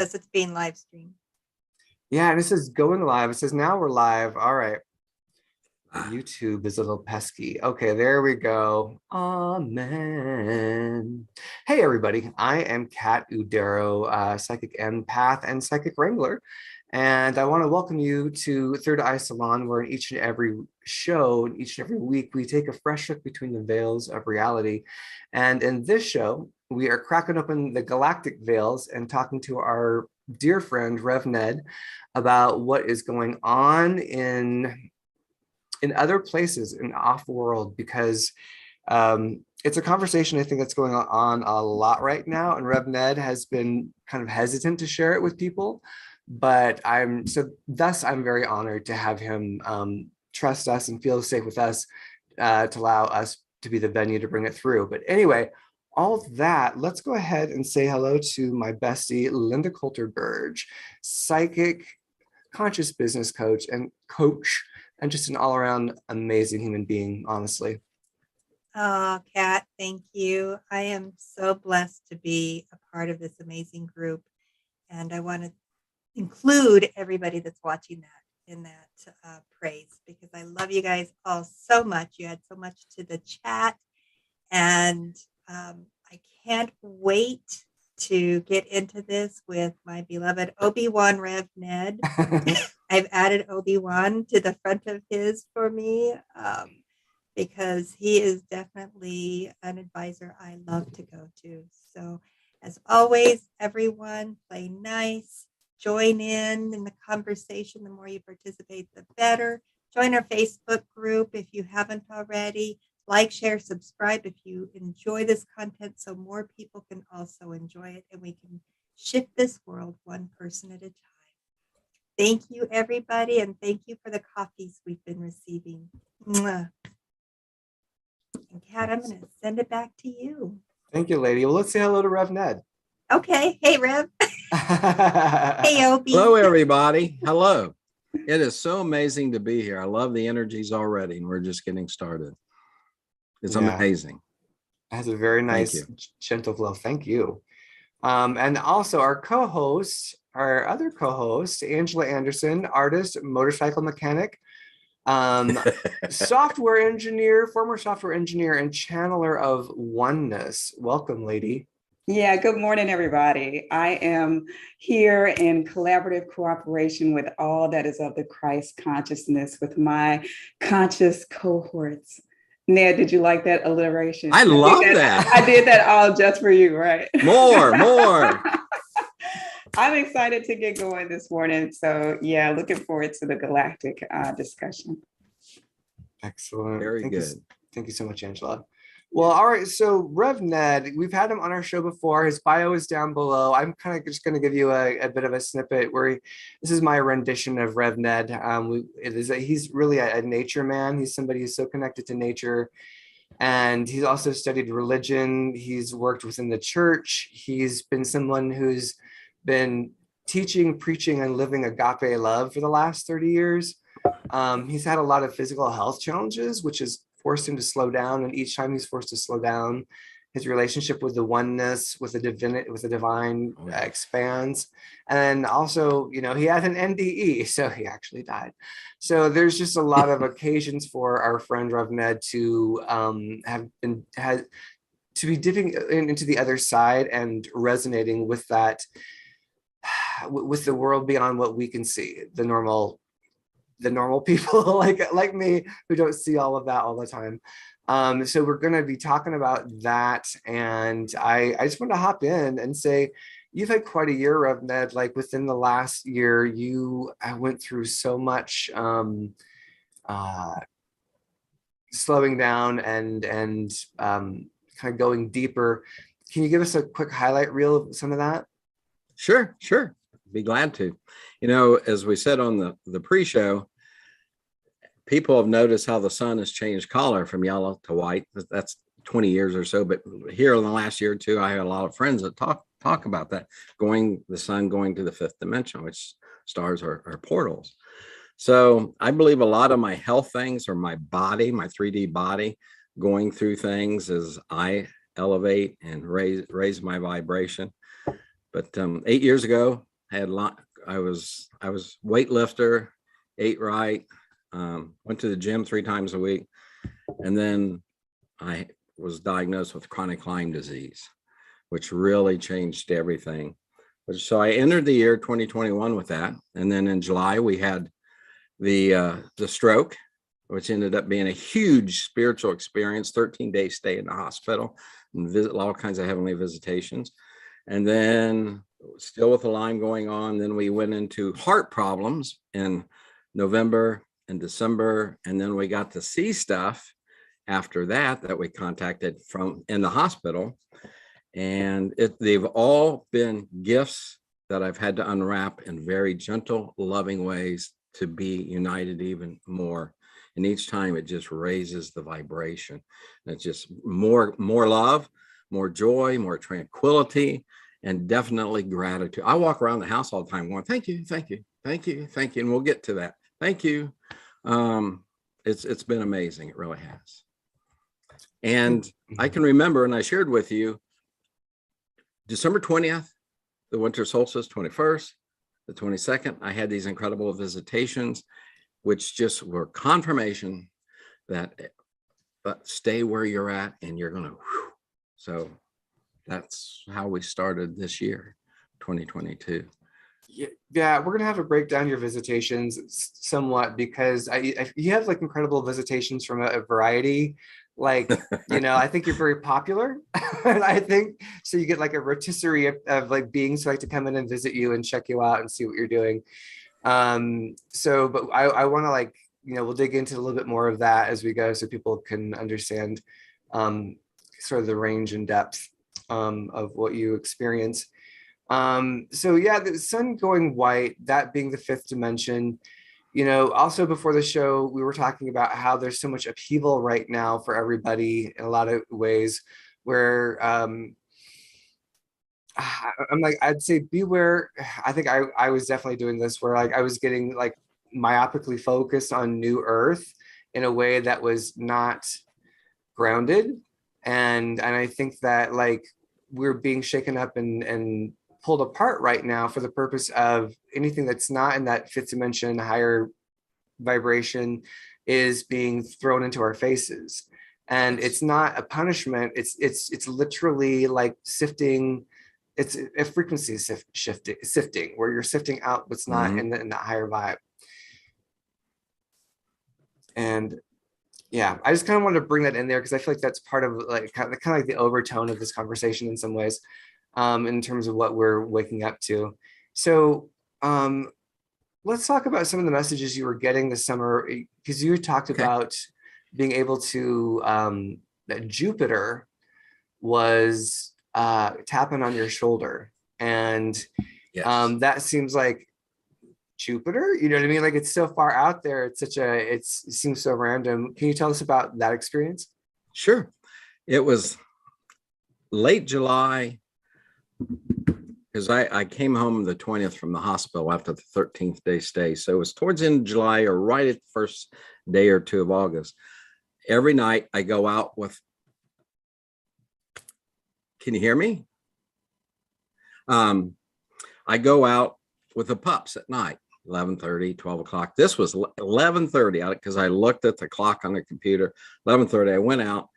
Says it's being live streamed. Yeah, and it says going live. It says now we're live. All right. YouTube is a little pesky. Okay, there we go. Amen. Hey, everybody. I am Kat Udero, psychic empath and psychic wrangler. And I want to welcome you to Third Eye Salon, where in each and every show, each and every week, we take a fresh look between the veils of reality. And in this show, we are cracking open the galactic veils and talking to our dear friend, Rev Ned, about what is going on in other places in off-world, because it's a conversation I think that's going on a lot right now, and Rev Ned has been kind of hesitant to share it with people, but I'm very honored to have him trust us and feel safe with us to allow us to be the venue to bring it through. But anyway, all of that, let's go ahead and say hello to my bestie, Linda Coulter-Burge, psychic, conscious business coach, and just an all-around amazing human being, honestly. Oh, Kat, thank you. I am so blessed to be a part of this amazing group. And I want to include everybody that's watching that in that praise, because I love you guys all so much. You add so much to the chat. And I can't wait to get into this with my beloved Obi-Wan Rev Ned. I've added Obi-Wan to the front of his for me because he is definitely an advisor I love to go to. So as always, everyone, play nice, join in the conversation. The more you participate, the better. Join our Facebook group if you haven't already. Like, share, subscribe if you enjoy this content so more people can also enjoy it and we can shift this world one person at a time. Thank you, everybody, and thank you for the coffees we've been receiving. Mwah. And Kat, I'm going to send it back to you. Thank you, lady. Well, let's say hello to Rev Ned. Okay. Hey, Rev. Hey, Obi. Hello, everybody. Hello. It is so amazing to be here. I love the energies already, and we're just getting started. It's amazing. It has a very nice, gentle flow. Thank you. And also our co-host, our other co-host, Angela Anderson, artist, motorcycle mechanic, software engineer, former software engineer, and channeler of Oneness. Welcome, lady. Yeah, good morning, everybody. I am here in collaborative cooperation with all that is of the Christ consciousness with my conscious cohorts. Ned, did you like that alliteration? I love that. I did that all just for you, right? More. I'm excited to get going this morning. So yeah, looking forward to the Galactic discussion. Excellent. Very good. Thank you so much, Angela. Well, all right. So Rev Ned, we've had him on our show before. His bio is down below. I'm kind of just going to give you a bit of a snippet where this is my rendition of Rev Ned. He's really a nature man. He's somebody who's so connected to nature. And he's also studied religion. He's worked within the church. He's been someone who's been teaching, preaching, and living agape love for the last 30 years. He's had a lot of physical health challenges, which has forced him to slow down. And each time he's forced to slow down, his relationship with the oneness, with the divine expands. And also, you know, he had an NDE, so he actually died. So there's just a lot of occasions for our friend Rev Ned to be dipping into the other side and resonating with that, with the world beyond what we can see, the normal people like me who don't see all of that all the time. So we're going to be talking about that, and I just want to hop in and say you've had quite a year, Rev Ned. Like within the last year, I went through so much slowing down and kind of going deeper. Can you give us a quick highlight reel of some of that? Sure. Be glad to. You know, as we said on the pre-show, people have noticed how the sun has changed color from yellow to white. That's 20 years or so. But here in the last year or two, I had a lot of friends that talk about that, the sun going to the fifth dimension, which stars are portals. So I believe a lot of my health things are my body, my 3D body, going through things as I elevate and raise my vibration. But 8 years ago, I was weightlifter, ate right, went to the gym 3 times a week, and then I was diagnosed with chronic Lyme disease, which really changed everything. So I entered the year 2021 with that, and then in July we had the stroke, which ended up being a huge spiritual experience. 13-day stay in the hospital and visit all kinds of heavenly visitations, and then still with the Lyme going on. Then we went into heart problems in November and December, and then we got to see stuff after that we contacted from in the hospital. And they've all been gifts that I've had to unwrap in very gentle, loving ways to be united even more. And each time it just raises the vibration. And it's just more love, more joy, more tranquility, and definitely gratitude. I walk around the house all the time going, thank you, thank you, thank you, thank you. And we'll get to that. Thank you. It's been amazing. It really has. And I can remember, and I shared with you, December 20th, the winter solstice, 21st, the 22nd, I had these incredible visitations, which just were confirmation that stay where you're at and you're going to. So that's how we started this year, 2022. Yeah, we're gonna have to break down your visitations somewhat, because you have like incredible visitations from a variety. Like, I think you're very popular. And I think so you get like a rotisserie of like beings who like to come in and visit you and check you out and see what you're doing. But I want to like, we'll dig into a little bit more of that as we go, so people can understand sort of the range and depth of what you experience. So yeah, the sun going white, that being the 5th dimension. Also before the show, we were talking about how there's so much upheaval right now for everybody in a lot of ways, where I'm like, I'd say beware. I think I was definitely doing this, where like I was getting like myopically focused on New Earth in a way that was not grounded. And I think that like we're being shaken up and pulled apart right now for the purpose of anything that's not in that 5th dimension, higher vibration, is being thrown into our faces. And it's not a punishment. It's literally like sifting. It's a frequency sifting, where you're sifting out what's not in that higher vibe. And yeah, I just kind of wanted to bring that in there because I feel like that's part of like kind of like the overtone of this conversation in some ways, in terms of what we're waking up to. So let's talk about some of the messages you were getting this summer, because you talked about being able to, that Jupiter was tapping on your shoulder. And that seems like Jupiter, you know what I mean? Like it's so far out there. It seems so random. Can you tell us about that experience? Sure. It was late July, because I came home the 20th from the hospital after the 13th day stay. So it was towards the end of July or right at the first day or two of August. Every night I go out with, can you hear me? I go out with the pups at night, 11:30, 12 o'clock. This was 11:30 because I looked at the clock on the computer. 11:30, I went out.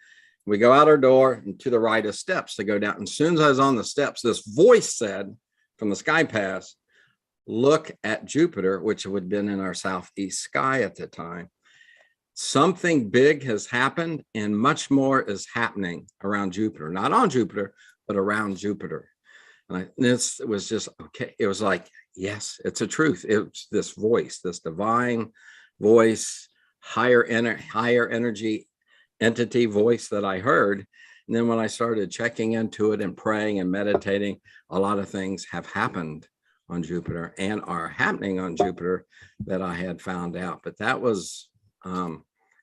We go out our door, and to the right is steps to go down. And as soon as I was on the steps, this voice said from the sky pass, look at Jupiter, which would have been in our southeast sky at the time. Something big has happened, and much more is happening around Jupiter, not on Jupiter, but around Jupiter. And this was just, okay. It was like, yes, it's a truth. It's this voice, this divine voice, higher energy entity voice that I heard. And then when I started checking into it and praying and meditating, a lot of things have happened on Jupiter and are happening on Jupiter that I had found out. But that was a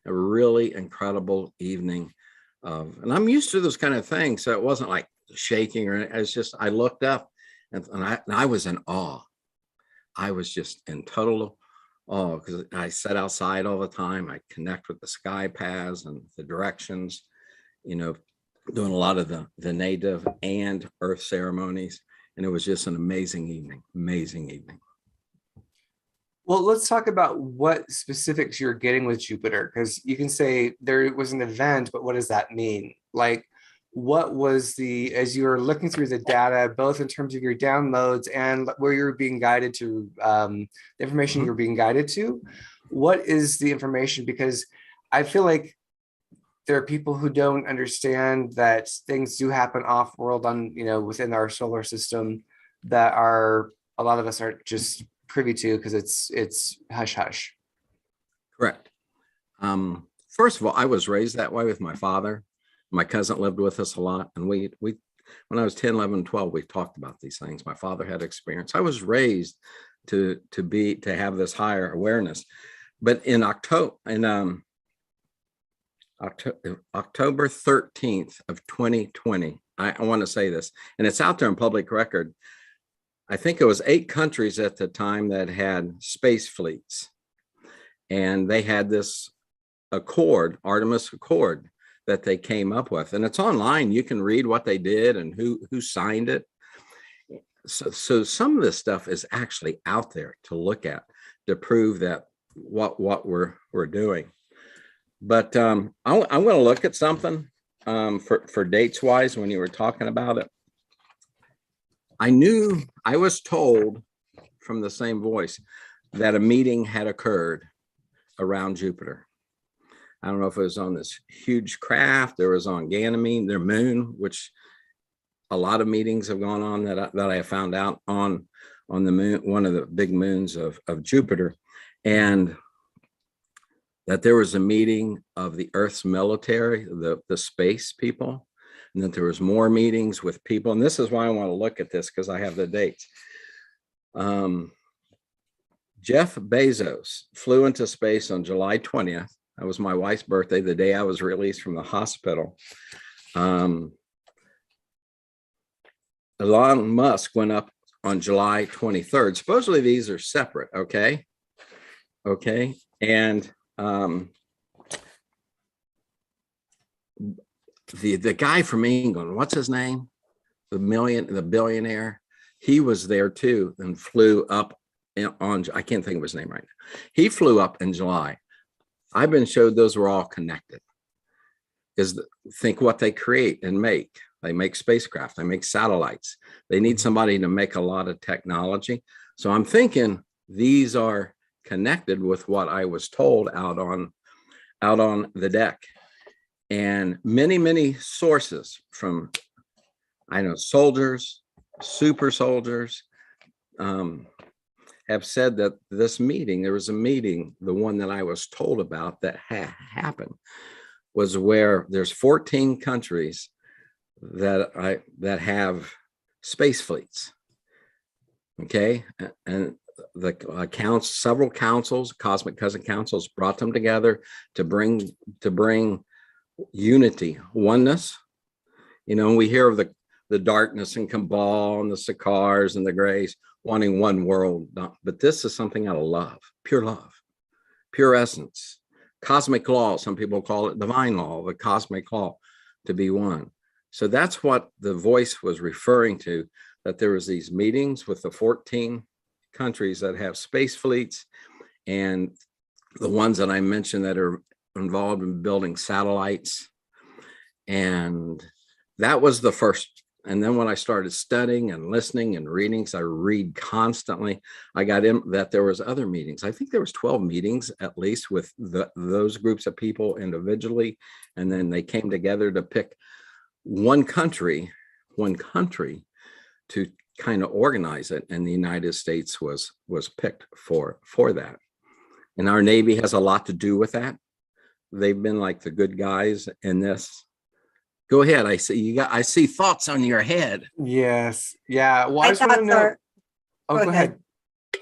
really incredible evening and I'm used to those kind of things. So it wasn't like shaking or anything. It's just, I looked up and I was in awe. I was just in total awe because I sat outside all the time. I connect with the sky paths and the directions, doing a lot of the native and earth ceremonies. And it was just an amazing evening, amazing evening. Well, let's talk about what specifics you're getting with Jupiter, because you can say there was an event, but what does that mean? Like, what was as you were looking through the data, both in terms of your downloads and where you're being guided to, the information you're being guided to, what is the information? Because I feel like there are people who don't understand that things do happen off world within our solar system that a lot of us aren't just privy to because it's hush hush. Correct. First of all, I was raised that way with my father. My cousin lived with us a lot. And we when I was 10, 11, 12, we talked about these things. My father had experience. I was raised to have this higher awareness. But in October 13th of 2020, I want to say this, and it's out there in public record. I think it was 8 countries at the time that had space fleets. And they had this accord, Artemis Accord, that they came up with. And it's online. You can read what they did and who signed it. So some of this stuff is actually out there to look at to prove that what we're doing. But I'm going to look at something for dates wise when you were talking about it. I was told from the same voice that a meeting had occurred around Jupiter. I don't know if it was on this huge craft, or it was on Ganymede, their moon, which a lot of meetings have gone on that I have found out on the moon, one of the big moons of Jupiter, and that there was a meeting of the Earth's military, the space people, and that there was more meetings with people. And this is why I want to look at this, because I have the dates. Jeff Bezos flew into space on July 20th. That was my wife's birthday, the day I was released from the hospital. Elon Musk went up on July 23rd. Supposedly these are separate, okay? Okay, and the guy from England, what's his name? The billionaire, he was there too and flew up I can't think of his name right now. He flew up in July. I've been showed those were all connected. Because think what they create and make. They make spacecraft, they make satellites. They need somebody to make a lot of technology. So I'm thinking these are connected with what I was told out on the deck. And many sources from, I know, soldiers, super soldiers, have said that this meeting, there was a meeting, the one that I was told about that happened, was where there's 14 countries that have space fleets. Okay, and several councils, cosmic cousin councils, brought them together to bring unity, oneness. You know, we hear of the darkness and cabal and the Sakars and the Greys wanting one world, but this is something out of love, pure essence, cosmic law. Some people call it divine law, the cosmic law, to be one. So that's what the voice was referring to, that there was these meetings with the 14 countries that have space fleets, and the ones that I mentioned that are involved in building satellites. And that was the first. And then when I started studying and listening and reading, because I read constantly, I got in that there was other meetings. I think there was 12 meetings at least with those groups of people individually. And then they came together to pick one country to kind of organize it. And the United States was picked for that. And our Navy has a lot to do with that. They've been like the good guys in this. Go ahead. I see thoughts on your head. Yes. Yeah. Well, I just My want to thoughts know. are, Oh, go go ahead. ahead.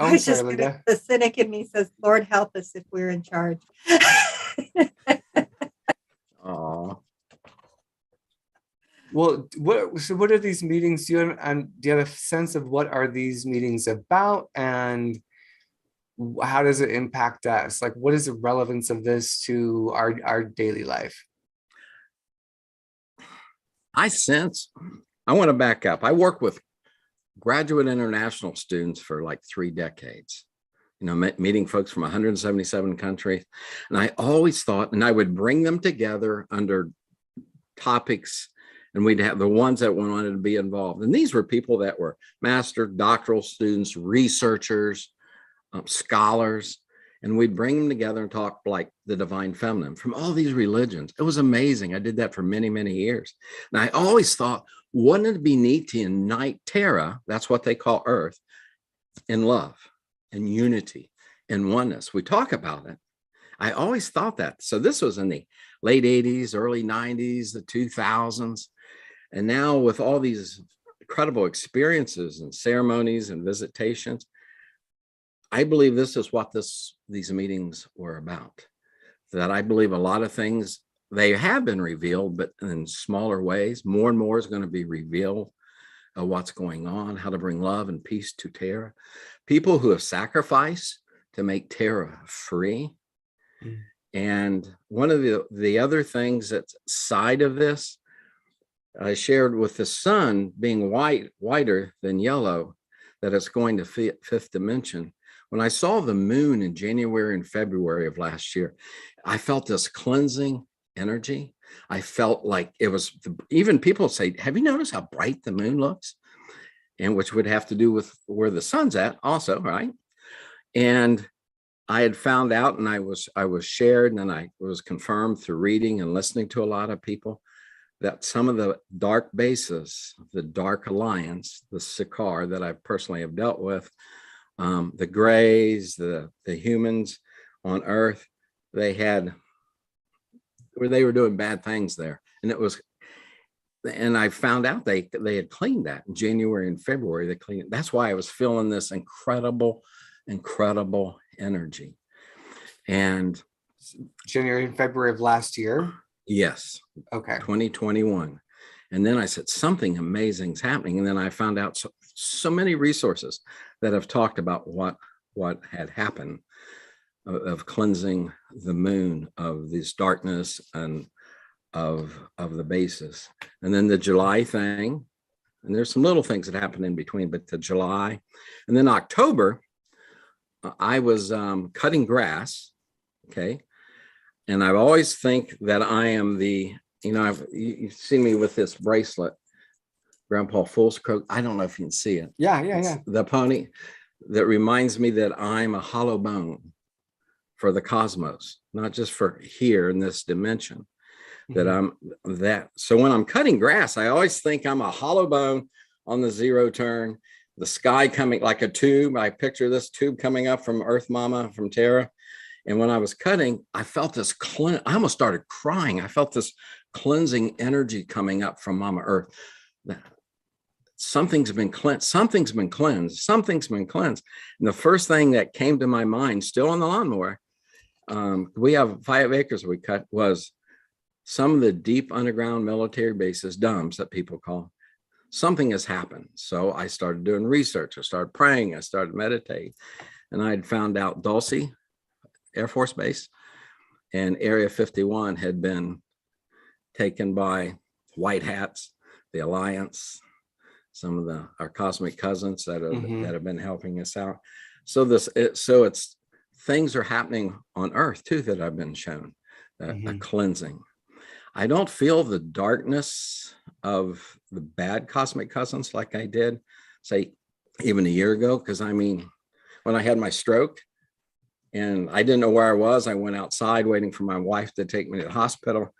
Oh, I I'm was sorry, just Linda. the cynic in me says, Lord help us if we're in charge. Oh, Well, what are these meetings? Do you have a sense of what are these meetings about, and how does it impact us? Like, what is the relevance of this to our daily life? I want to back up. I work with graduate international students for like 3 decades, meeting folks from 177 countries. And I always thought, and I would bring them together under topics, and we'd have the ones that wanted to be involved. And these were people that were master, doctoral students, researchers, scholars, and we'd bring them together and talk like the divine feminine from all these religions. It was amazing. I did that for many, many years. And I always thought, wouldn't it be neat to unite Terra, that's what they call Earth, in love and unity and oneness? We talk about it. I always thought that. So this was in the late 80s, early 90s, the 2000s. And now with all these incredible experiences and ceremonies and visitations, I believe this is what these meetings were about. That I believe a lot of things, they have been revealed, but in smaller ways. More and more is going to be revealed of what's going on, how to bring love and peace to Terra. People who have sacrificed to make Terra free. Mm. And one of the other things that's side of this, I shared with the sun being whiter than yellow, that it's going to fifth dimension. When I saw the moon in January and February of last year, I felt this cleansing energy. I felt like it was, even people say, have you noticed how bright the moon looks? And which would have to do with where the sun's at also, right? And I had found out, and I was shared, and I was confirmed through reading and listening to a lot of people, that some of the dark bases, the dark alliance, the Sikaar that I personally have dealt with, the grays, the humans on Earth, they were doing bad things there. And I found out they had cleaned that in January and February. They cleaned it. That's why I was feeling this incredible energy. And January and February of last year. Yes. Okay. 2021. And then I said, something amazing is happening. And then I found out so many resources that have talked about what had happened of cleansing the moon of this darkness and of the basis. And then the July thing, and there's some little things that happen in between, but the July. And then October, I was cutting grass, okay? And I always think that I am you've seen me with this bracelet, Grandpa Fullscroat. I don't know if you can see it. Yeah. It's the pony that reminds me that I'm a hollow bone for the cosmos, not just for here in this dimension. That I'm that. So when I'm cutting grass, I always think I'm a hollow bone on the zero turn, the sky coming like a tube. I picture this tube coming up from Earth Mama, from Terra. And when I was cutting, I felt this I almost started crying. I felt this cleansing energy coming up from Mama Earth. Something's been cleansed. Something's been cleansed. Something's been cleansed. And the first thing that came to my mind, still on the lawnmower, we have 5 acres we cut, was some of the deep underground military bases, dumps that people call, something has happened. So I started doing research. I started praying. I started meditating. And I had found out Dulce Air Force Base and Area 51 had been taken by white hats, the Alliance, some of our cosmic cousins that have been helping us out. So it's things are happening on Earth too that I've been shown, a cleansing. I don't feel the darkness of the bad cosmic cousins like I did, say, even a year ago. Because I mean, when I had my stroke and I didn't know where I was, I went outside waiting for my wife to take me to the hospital.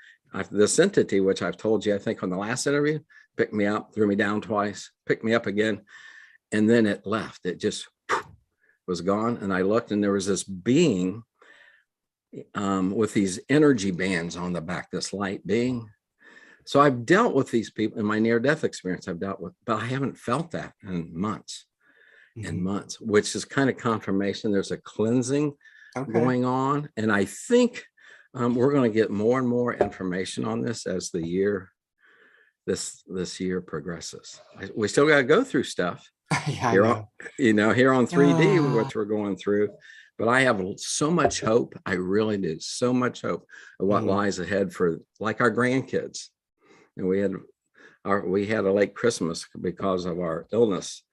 This entity, which I've told you, I think on the last interview, picked me up, threw me down twice, picked me up again, and then it left. It just was gone. And I looked and there was this being with these energy bands on the back, this light being. So I've dealt with these people in my near-death experience. I've dealt with, but I haven't felt that in months and months, which is kind of confirmation. There's a cleansing going on. And I think we're going to get more and more information on this as the year, this year progresses. We still got to go through stuff here on 3D, which we're going through. But I have so much hope. I really do. So much hope of what lies ahead for like our grandkids. And we had a late Christmas because of our illness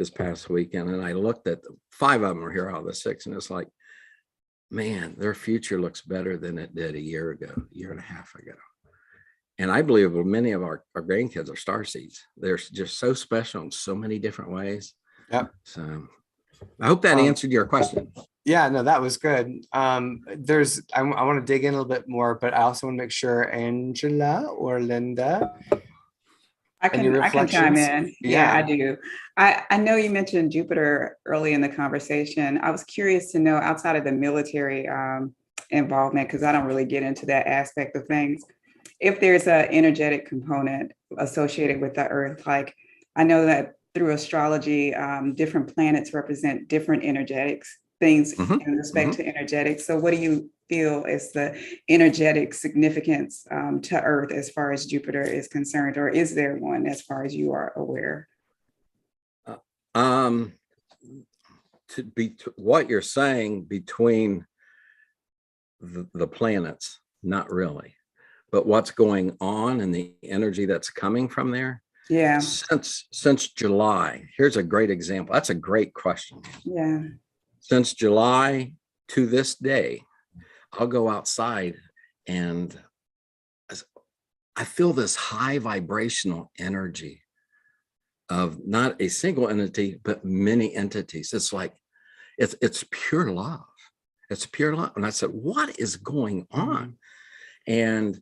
this past weekend, and I looked at 5 of them were here out of the 6, and it's like, man, their future looks better than it did a year ago, a year and a half ago. And I believe many of our grandkids are starseeds. They're just so special in so many different ways. Yep. So I hope that answered your question. Yeah, no, that was good. I want to dig in a little bit more, but I also want to make sure Angela or Linda. I can chime in. Yeah, I do. I know you mentioned Jupiter early in the conversation. I was curious to know, outside of the military involvement, because I don't really get into that aspect of things, if there's an energetic component associated with the Earth. Like, I know that through astrology, different planets represent different energetics, things in respect to energetics. So what do you feel is the energetic significance to Earth as far as Jupiter is concerned, or is there one as far as you are aware? What you're saying between the planets, not really, but what's going on and the energy that's coming from there. Yeah. Since July, here's a great example. That's a great question. Yeah. Since July to this day, I'll go outside and I feel this high vibrational energy of not a single entity, but many entities. It's like, it's pure love. It's pure love. And I said, what is going on? And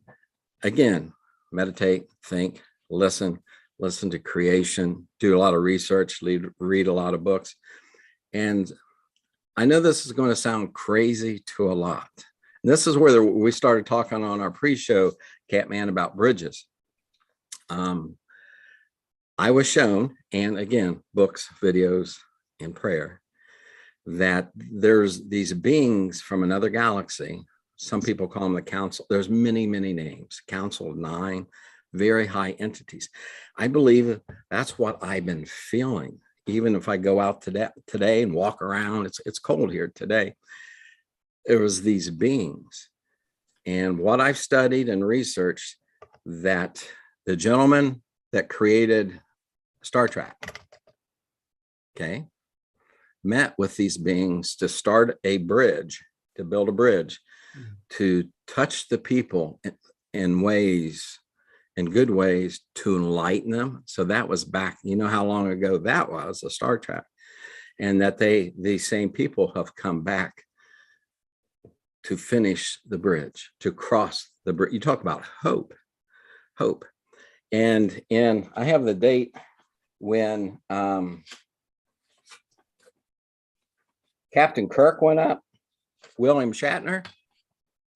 again, meditate, think, listen to creation, do a lot of research, read a lot of books. And I know this is going to sound crazy to a lot. And this is where we started talking on our pre-show, Catman, about bridges. I was shown, and again, books, videos, and prayer, that there's these beings from another galaxy. Some people call them the council. There's many, many names. Council of 9, very high entities. I believe that's what I've been feeling. Even if I go out today and walk around, it's cold here today. There was these beings. And what I've studied and researched, that the gentleman that created Star Trek, okay, met with these beings to start a bridge, to build a bridge, to touch the people in ways, in good ways, to enlighten them. So that was back, you know how long ago that was, a Star Trek. And that these same people have come back to finish the bridge, to cross the bridge. You talk about hope. And I have the date when Captain Kirk went up, William Shatner.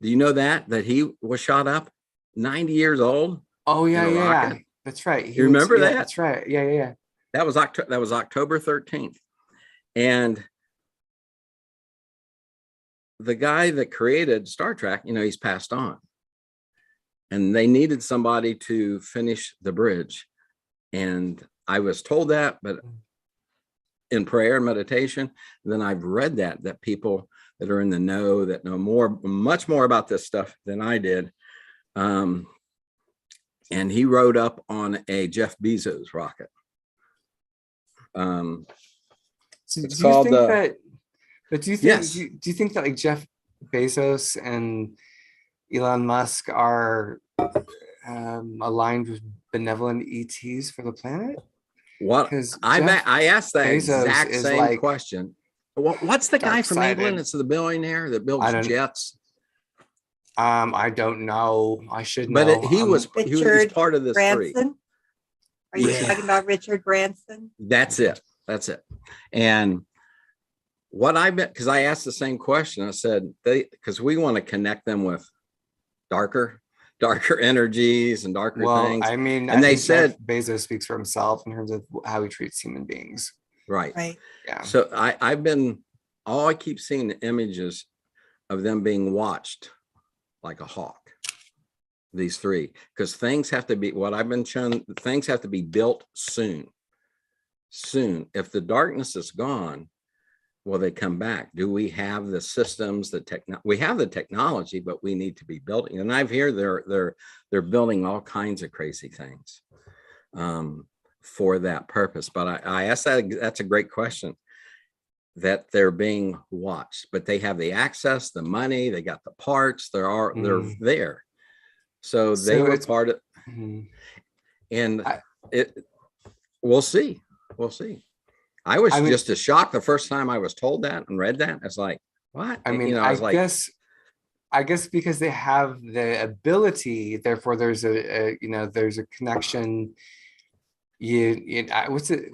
Do you know that he was shot up, 90 years old? Oh yeah. That's right. You remember that? That's right. Yeah. That was October 13th. And the guy that created Star Trek, he's passed on. And they needed somebody to finish the bridge. And I was told that, but in prayer and meditation, then I've read that people that are in the know, that know much more about this stuff than I did. And he rode up on a Jeff Bezos rocket. So it's do called. Do you think? Yes. Do you think that like Jeff Bezos and Elon Musk are aligned with benevolent ETs for the planet? What? I asked that Bezos exact same question. What's the guy from England? It's the billionaire that builds jets. I don't know. I should know. But he was part of this Branson? Are you Yeah. talking about Richard Branson? That's it. And what because I asked the same question. I said, because we want to connect them with darker energies and darker things. I mean, and they said Jeff Bezos speaks for himself in terms of how he treats human beings. Right. Yeah. So I keep seeing the images of them being watched like a hawk. These three, because things have to be, what I've been shown, things have to be built soon. If the darkness is gone, will they come back? Do we have the systems, we have the technology, but we need to be building. And I've heard they're building all kinds of crazy things. for that purpose. But I asked that's a great question, that they're being watched, but they have the access, the money, they got the parts, they're there. So they were part of, and we'll see. I was just as shocked the first time I was told that and read that. It's like, what? I mean, I guess because they have the ability, therefore there's there's a connection. What's an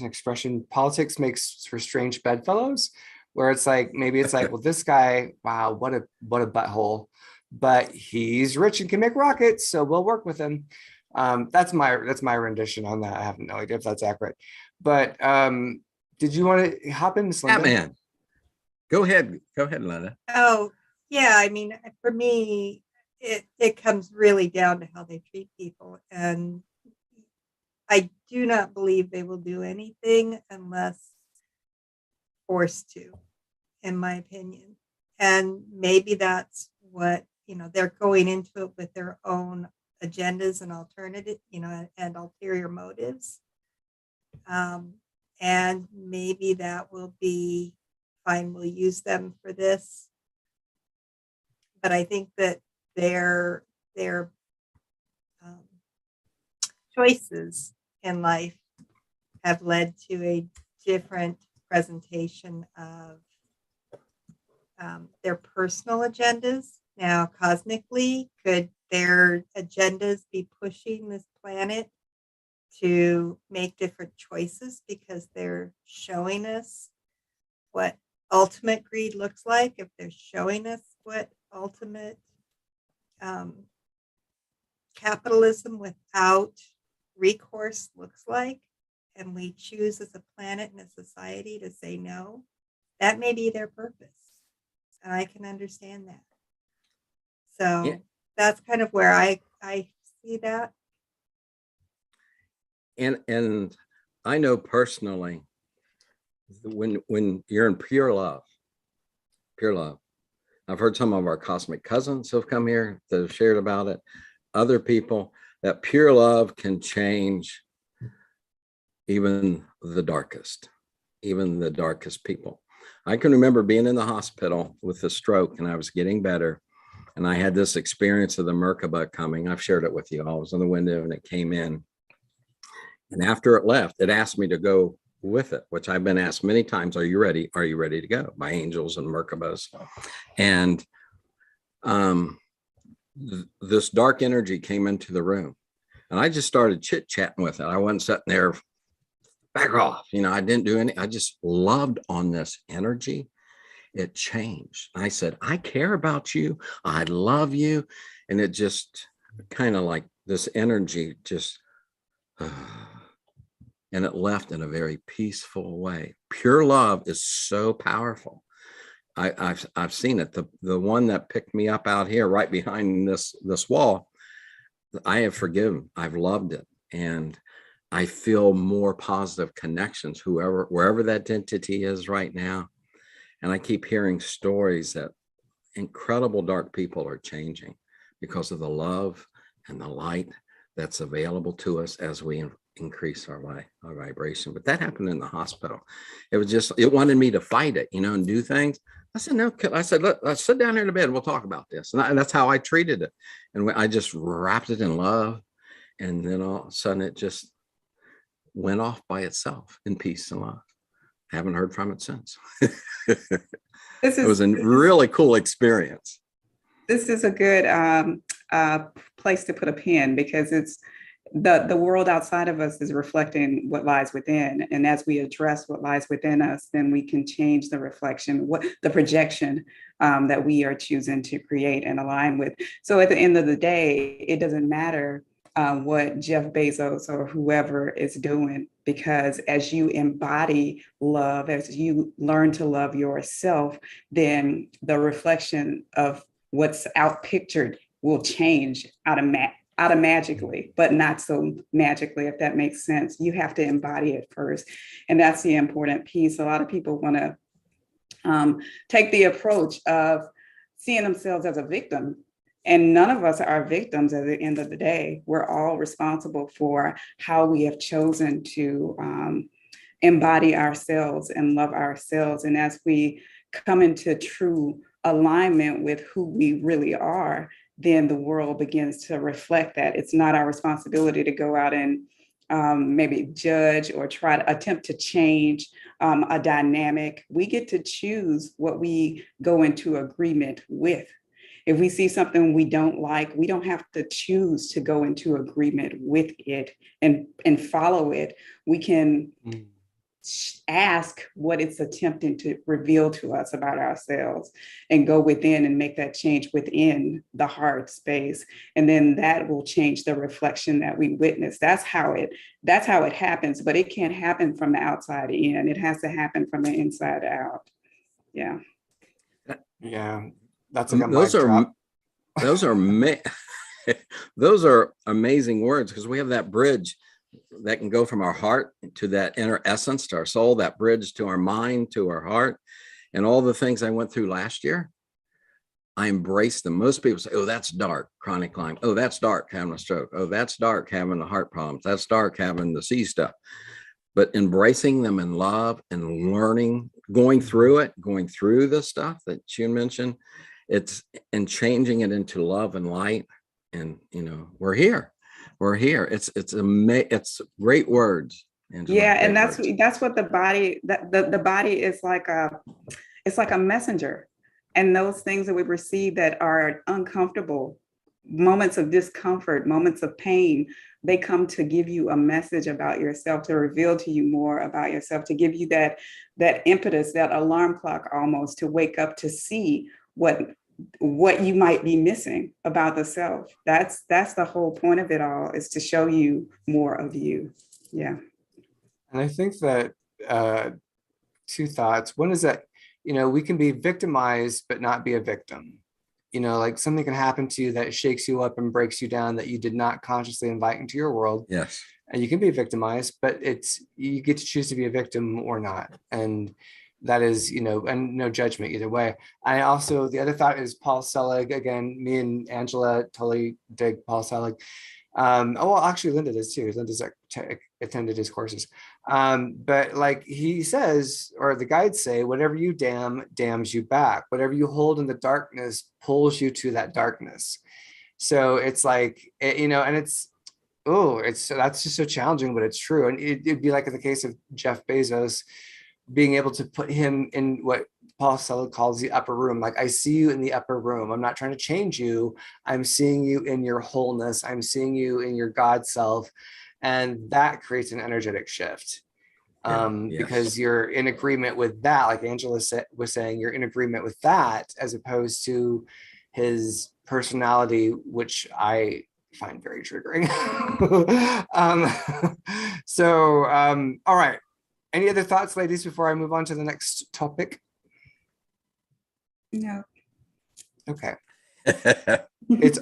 expression? Politics makes for strange bedfellows, where it's like, maybe it's like, well, this guy, wow, what a butthole, but he's rich and can make rockets, so we'll work with him. That's my rendition on that. I have no idea if that's accurate, but did you want to hop in, Miss Linda? Man, go ahead, Linda. Oh, yeah. I mean, for me, it comes really down to how they treat people. And I do not believe they will do anything unless forced to, in my opinion. And maybe that's what, they're going into it with their own agendas and alternative, and ulterior motives. And maybe that will be fine. We'll use them for this. But I think that their choices in life have led to a different presentation of their personal agendas. Now, cosmically, could their agendas be pushing this planet to make different choices because they're showing us what ultimate greed looks like? If they're showing us what ultimate capitalism without recourse looks like, and we choose as a planet and a society to say no, that may be their purpose. And I can understand that. So that's kind of where I see that. And I know personally, when you're in pure love, I've heard some of our cosmic cousins have come here that have shared about it. Other people, that pure love can change even the darkest people. I can remember being in the hospital with a stroke, and I was getting better. And I had this experience of the Merkaba coming. I've shared it with you all. I was on the window and it came in. And after it left, it asked me to go with it, which I've been asked many times, are you ready? Are you ready to go? By angels and Merkabas. And this dark energy came into the room. And I just started chit-chatting with it. I wasn't sitting there, back off. I didn't do any. I just loved on this energy. It changed. I said, I care about you. I love you. And it just kind of like this energy just, and it left in a very peaceful way. Pure love is so powerful. I've seen it. The one that picked me up out here right behind this wall, I have forgiven. I've loved it. And I feel more positive connections, wherever that entity is right now. And I keep hearing stories that incredible dark people are changing because of the love and the light that's available to us as we increase our vibration. But that happened in the hospital. It wanted me to fight it, and do things. I said, no, I said, let's sit down here in the bed and we'll talk about this. And that's how I treated it. And I just wrapped it in love. And then all of a sudden it just went off by itself in peace and love. Haven't heard from it since. It was a really cool experience. This is a good place to put a pin, because it's the world outside of us is reflecting what lies within. And as we address what lies within us, then we can change the reflection, the projection that we are choosing to create and align with. So at the end of the day, it doesn't matter what Jeff Bezos or whoever is doing, because as you embody love, as you learn to love yourself, then the reflection of what's out pictured will change automatically, but not so magically, if that makes sense. You have to embody it first. And that's the important piece. A lot of people want to take the approach of seeing themselves as a victim And none of us are victims at the end of the day. We're all responsible for how we have chosen to embody ourselves and love ourselves. And as we come into true alignment with who we really are, then the world begins to reflect that. It's not our responsibility to go out and maybe judge or try to attempt to change a dynamic. We get to choose what we go into agreement with. If we see something we don't like, we don't have to choose to go into agreement with it and follow it. We can ask what it's attempting to reveal to us about ourselves and go within and make that change within the heart space. And then that will change the reflection that we witness. That's how it happens, but it can't happen from the outside in. It has to happen from the inside out. Yeah. Yeah. That's like a those mic drop. Those are amazing words, because we have that bridge that can go from our heart to that inner essence, to our soul, that bridge to our mind, to our heart. And all the things I went through last year, I embraced them. Most people say, oh, that's dark, chronic Lyme. Oh, that's dark, having a stroke. Oh, that's dark, having the heart problems. That's dark, having the C stuff. But embracing them in love and learning, going through the stuff that you mentioned, and changing it into love and light. And, we're here. It's great words. Angela, yeah. And words. that's what the body, the body is like it's like a messenger. And those things that we receive that are uncomfortable, moments of discomfort, moments of pain, they come to give you a message about yourself, to reveal to you more about yourself, to give you that impetus, that alarm clock almost, to wake up, to see what you might be missing about the self. That's the whole point of it all, is to show you more of you. Yeah. And I think that two thoughts. One is that, we can be victimized, but not be a victim. Like something can happen to you that shakes you up and breaks you down that you did not consciously invite into your world. Yes. And you can be victimized, but you get to choose to be a victim or not. And that is, and no judgment either way. The other thought is Paul Selig. Again, me and Angela totally dig Paul Selig. Actually, Linda does too. Linda's attended his courses. But like he says, or the guides say, whatever you damns you back. Whatever you hold in the darkness pulls you to that darkness. So it's like, and that's just so challenging, but it's true. And it'd be like in the case of Jeff Bezos, being able to put him in what Paul Selig calls the upper room. Like, I see you in the upper room. I'm not trying to change you. I'm seeing you in your wholeness. I'm seeing you in your God self. And that creates an energetic shift. Because you're in agreement with that. Like Angela was saying, you're in agreement with that, as opposed to his personality, which I find very triggering. All right. Any other thoughts, ladies, before I move on to the next topic? No. Okay. It's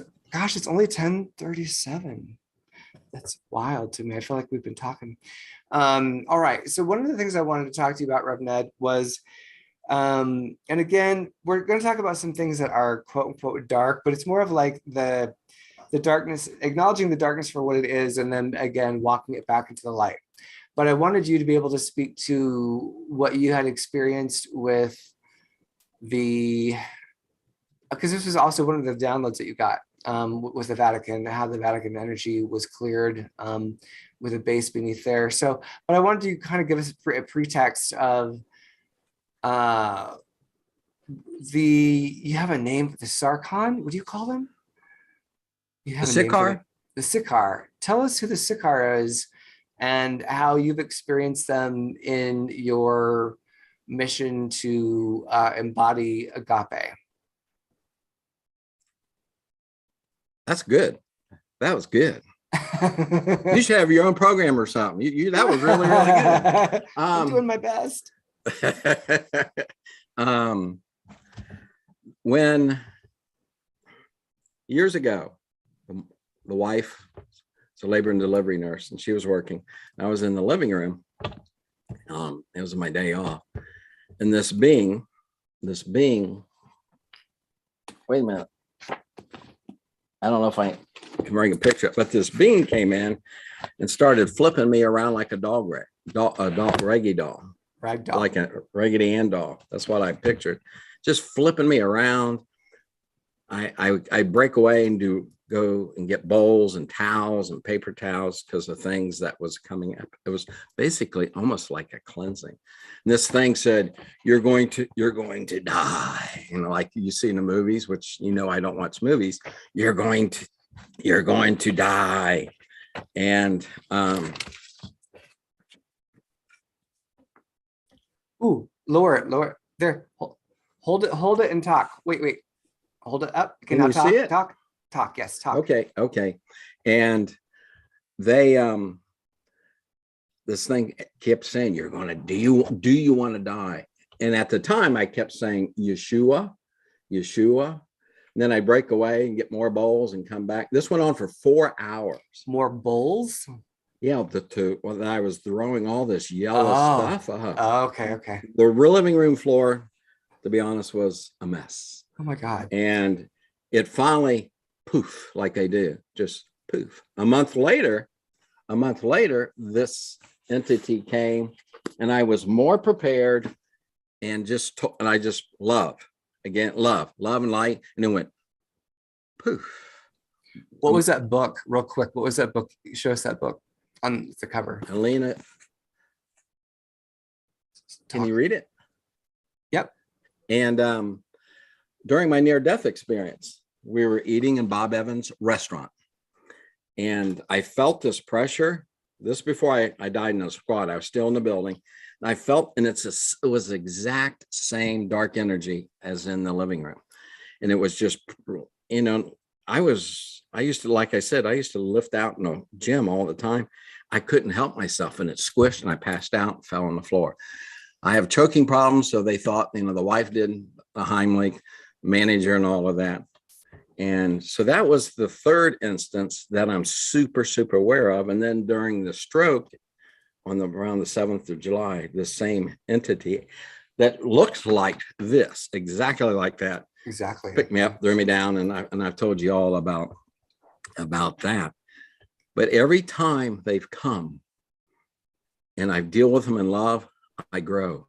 only 10:37. That's wild to me. I feel like we've been talking. All right. So one of the things I wanted to talk to you about, Rev Ned, was, and again, we're going to talk about some things that are quote unquote dark, but it's more of like the darkness, acknowledging the darkness for what it is, and then again, walking it back into the light. But I wanted you to be able to speak to what you had experienced with because this was also one of the downloads that you got with the Vatican, how the Vatican energy was cleared with a base beneath there. So, but I wanted to kind of give us a pretext of you have a name, the Sarkhan, what do you call them? You have the Sikar? The Sikar. Tell us who the Sikar is and how you've experienced them in your mission to embody agape. That's good. That was good. You should have your own program or something. That was really, really good. I'm doing my best. When years ago, the wife, it's a labor and delivery nurse, and she was working. I was in the living room. It was my day off. And this being, wait a minute. I don't know if I can bring a picture, but this being came in and started flipping me around like a reggae doll, Ragdoll. like a Raggedy Ann doll. That's what I pictured. Just flipping me around. I break away and go and get bowls and towels and paper towels because of things that was coming up. It was basically almost like a cleansing. And this thing said, you're going to die. You know, like you see in the movies, which, you know, I don't watch movies. You're going to die. And ooh, lower it there. Hold it and talk. Wait. Hold it up. Can you see it? Talk. Yes, talk. Okay. And they this thing kept saying, do you want to die? And at the time I kept saying Yeshua. And then I break away and get more bowls and come back. This went on for 4 hours. More bowls? Yeah, I was throwing all this yellow stuff. Oh, okay. The living room floor, to be honest, was a mess. Oh my God. And it finally poof, like they do, just poof. A month later, this entity came and I was more prepared and I just love and light. And it went poof. What was that book? Real quick. What was that book? Show us that book on the cover. Alina, can you read it? Yep. And during my near-death experience, we were eating in Bob Evans' restaurant. And I felt this pressure. This before I died in a squad. I was still in the building. And I felt, and it was the exact same dark energy as in the living room. And it was just, you know, I used to, like I said, I used to lift out in a gym all the time. I couldn't help myself and it squished and I passed out and fell on the floor. I have choking problems. So they thought, you know, the wife did the Heimlich, manager and all of that. And so that was the third instance that I'm super, super aware of. And then during the stroke around the 7th of July, the same entity that looks like this, exactly like that. Exactly. Picked me up, threw me down. And I've told you all about that. But every time they've come and I deal with them in love, I grow.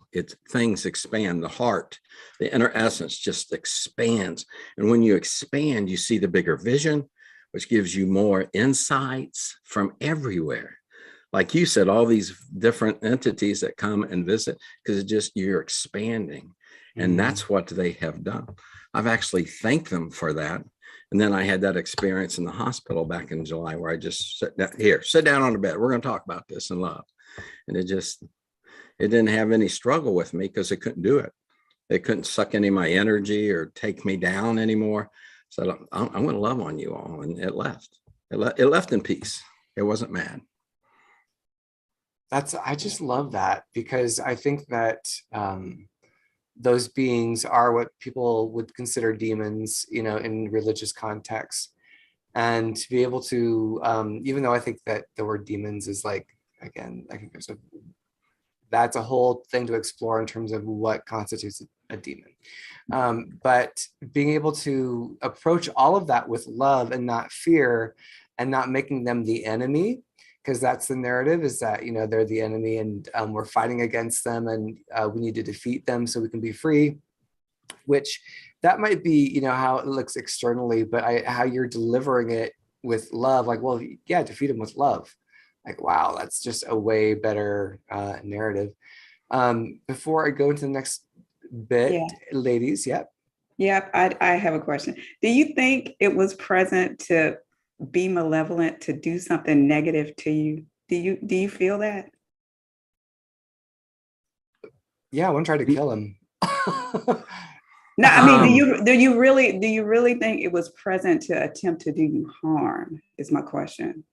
Things expand. The heart, the inner essence just expands. And when you expand, you see the bigger vision, which gives you more insights from everywhere. Like you said, all these different entities that come and visit, because you're expanding. And that's what they have done. I've actually thanked them for that. And then I had that experience in the hospital back in July where I just sit down on the bed. We're going to talk about this in love. And it didn't have any struggle with me because it couldn't do it. It couldn't suck any of my energy or take me down anymore. So I'm going to love on you all. And it left. It left in peace. It wasn't mad. I just love that because I think that those beings are what people would consider demons, you know, in religious contexts. And to be able to, even though I think that the word demons is like, again, I think that's a whole thing to explore in terms of what constitutes a demon. But being able to approach all of that with love and not fear and not making them the enemy, because that's the narrative, is that, you know, they're the enemy and we're fighting against them and we need to defeat them so we can be free, which that might be, you know, how it looks externally, but how you're delivering it with love, like, well, yeah, defeat them with love. Like, wow, that's just a way better narrative. Before I go into the next bit, ladies, Yep, I have a question. Do you think it was present to be malevolent, to do something negative to you? Do you feel that? Yeah, I want to try to kill him. No, I mean, do you really think it was present to attempt to do you harm? Is my question.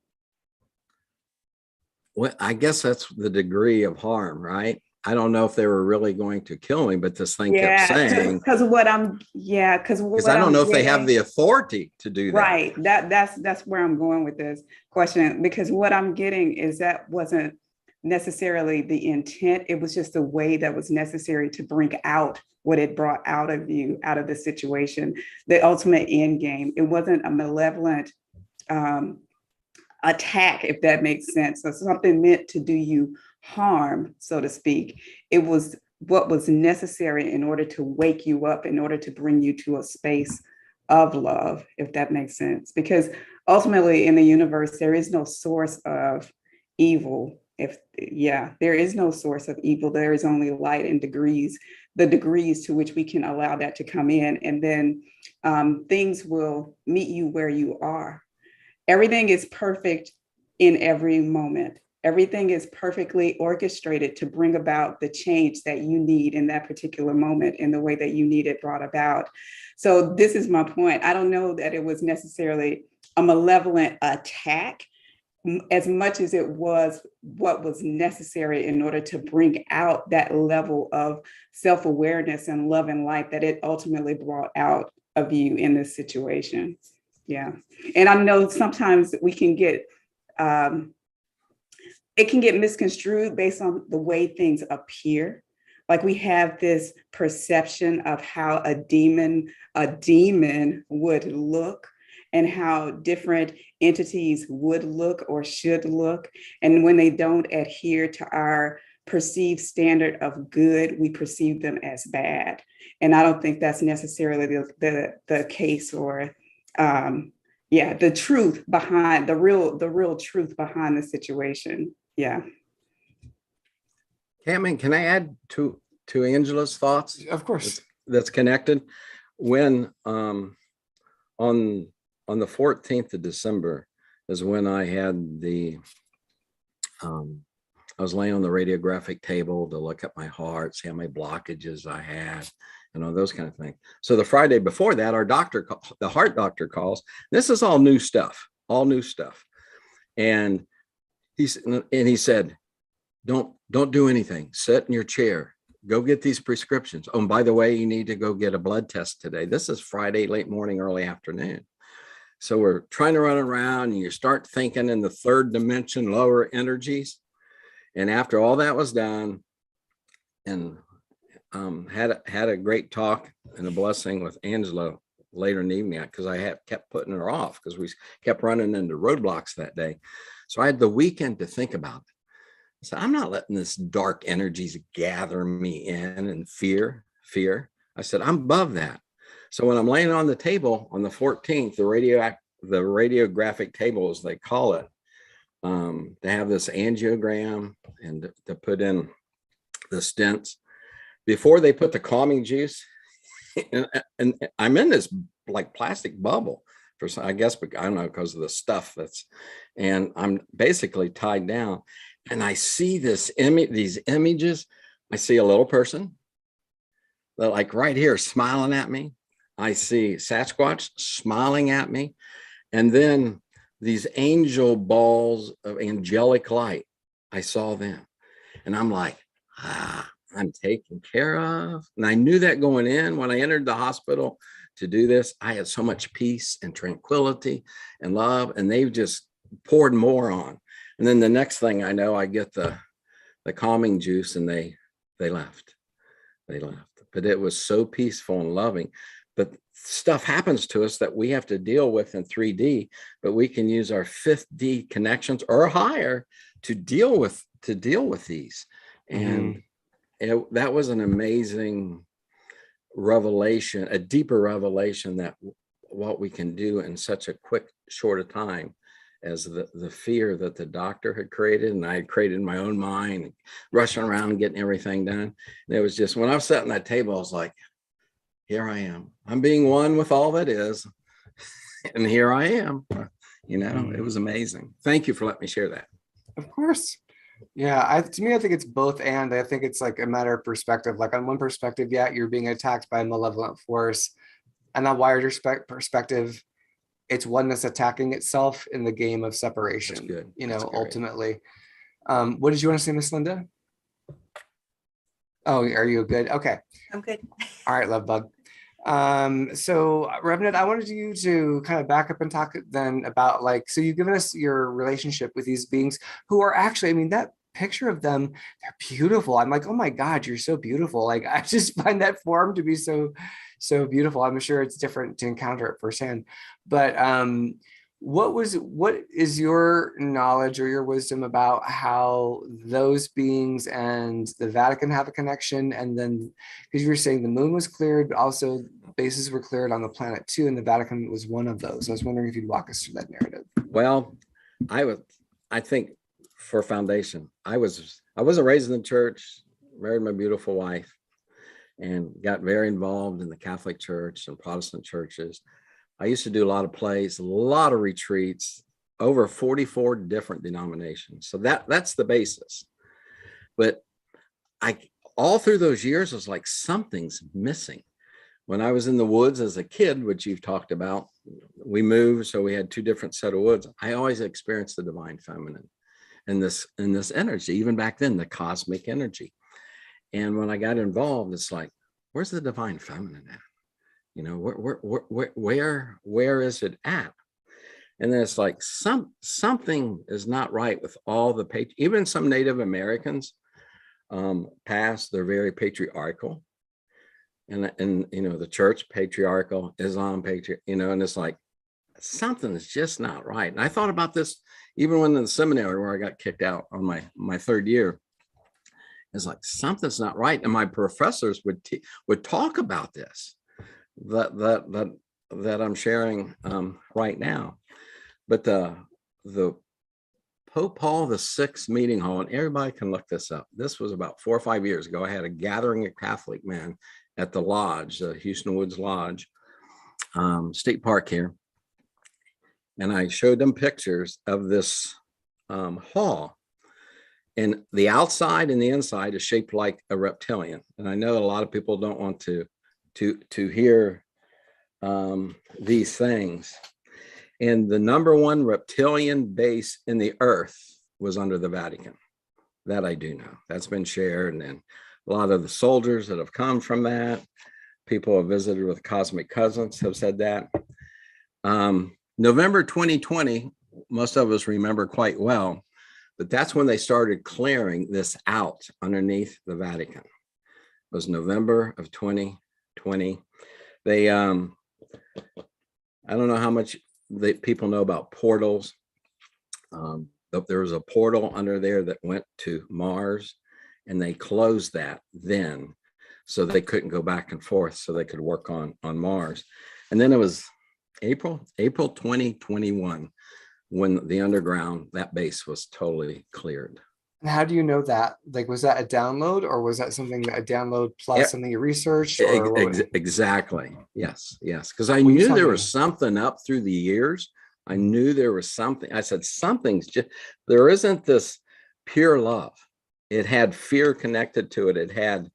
Well, I guess that's the degree of harm, right? I don't know if they were really going to kill me, but this thing kept saying. Because I don't know if they have the authority to do that. Right. That's where I'm going with this question, because what I'm getting is that wasn't necessarily the intent. It was just the way that was necessary to bring out what it brought out of you, out of the situation, the ultimate end game. It wasn't a malevolent attack, if that makes sense, or something meant to do you harm, so to speak. It was what was necessary in order to wake you up, in order to bring you to a space of love, if that makes sense. Because ultimately in the universe, there is no source of evil. There is no source of evil. There is only light and degrees, the degrees to which we can allow that to come in. And then things will meet you where you are. Everything is perfect in every moment. Everything is perfectly orchestrated to bring about the change that you need in that particular moment in the way that you need it brought about. So this is my point. I don't know that it was necessarily a malevolent attack as much as it was what was necessary in order to bring out that level of self-awareness and love and light that it ultimately brought out of you in this situation. Yeah. And I know sometimes we can get, it can get misconstrued based on the way things appear. Like we have this perception of how a demon would look and how different entities would look or should look. And when they don't adhere to our perceived standard of good, we perceive them as bad. And I don't think that's necessarily the case, or the truth behind the real truth behind the situation. Yeah. Katman, can I add to Angela's thoughts? Of course. That's connected. When on the 14th of December is when I had I was laying on the radiographic table to look at my heart, see how many blockages I had, and all those kind of things. So the Friday before that, our doctor, the heart doctor, calls. This is all new stuff, and he said, don't do anything. Sit in your chair. Go get these prescriptions. Oh, and by the way, you need to go get a blood test today. This is Friday, late morning, early afternoon. So we're trying to run around, and you start thinking in the third dimension, lower energies. And after all that was done, and had a great talk and a blessing with Angela later in the evening, because I kept putting her off because we kept running into roadblocks that day. So I had the weekend to think about it. So I'm not letting this dark energies gather me in and fear. I said, I'm above that. So when I'm laying on the table on the 14th, the radiographic table, as they call it, they have this angiogram and to put in the stents. Before they put the calming juice, and I'm in this like plastic bubble for some, I guess, but I don't know, because of the stuff and I'm basically tied down. And I see these images. I see a little person, like right here, smiling at me. I see Sasquatch smiling at me. And then these angel balls of angelic light, I saw them. And I'm like, I'm taken care of. And I knew that going in. When I entered the hospital to do this, I had so much peace and tranquility and love, and they just poured more on. And then the next thing I know, I get the calming juice, and they left. But it was so peaceful and loving. But stuff happens to us that we have to deal with in 3D, but we can use our 5th connections or higher to deal with these. And that was an amazing revelation, a deeper revelation, that what we can do in such a quick, short a time, as the fear that the doctor had created and I had created in my own mind, rushing around and getting everything done. And it was just, when I was sitting at that table, I was like, here I am. I'm being one with all that is. And here I am. It was amazing. Thank you for letting me share that. Of course. Yeah, to me, I think it's both. And I think it's like a matter of perspective. Like on one perspective, yeah, you're being attacked by a malevolent force. And on wider perspective, it's oneness attacking itself in the game of separation. That's good. Ultimately. What did you want to say, Miss Linda? Oh, are you good? Okay. I'm good. All right, love bug. So Rev Ned, I wanted you to kind of back up and talk then about, like, so you've given us your relationship with these beings who are actually, I mean, that picture of them. They're beautiful. I'm like, oh my God, you're so beautiful. Like, I just find that form to be so, so beautiful. I'm sure it's different to encounter it firsthand. But what is your knowledge or your wisdom about how those beings and the Vatican have a connection? And then, because you were saying the moon was cleared, but also bases were cleared on the planet too, and the Vatican was one of those. I was wondering if you'd walk us through that narrative. Well, I think for foundation, I wasn't raised in the church, married my beautiful wife, and got very involved in the Catholic Church and Protestant churches. I used to do a lot of plays, a lot of retreats, over 44 different denominations. So that's the basis. But all through those years, I was like, something's missing. When I was in the woods as a kid, which you've talked about, we moved, so we had two different set of woods. I always experienced the divine feminine and this energy, even back then, the cosmic energy. And when I got involved, it's like, where's the divine feminine at? You know, where is it at? And then it's like something is not right with all the even some Native Americans past, they're very patriarchal. And you know, the church patriarchal, Islam patriarchal, and it's like something is just not right. And I thought about this even when in the seminary where I got kicked out on my third year. It's like something's not right. And my professors would talk about this that I'm sharing right now. But the Pope Paul VI meeting hall, and everybody can look this up. This was about 4 or 5 years ago. I had a gathering of Catholic men at the lodge, the Houston Woods Lodge, State Park here. And I showed them pictures of this hall. And the outside and the inside is shaped like a reptilian. And I know a lot of people don't want to hear these things. And the #1 reptilian base in the earth was under the Vatican. That I do know. That's been shared. And then a lot of the soldiers that have come from that, people have visited with cosmic cousins have said that. November 2020, most of us remember quite well, but that's when they started clearing this out underneath the Vatican. It was November of 2020. They, I don't know how much people know about portals. There was a portal under there that went to Mars, and they closed that then, so they couldn't go back and forth, so they could work on Mars. And then it was April 2021 when the underground, that base was totally cleared. And how do you know that? Like, was that a download, or was that something a download plus something you researched? Exactly. Yes. Because I knew there was something up through the years. I knew there was something. I said, something's just, there isn't this pure love. It had fear connected to it. It had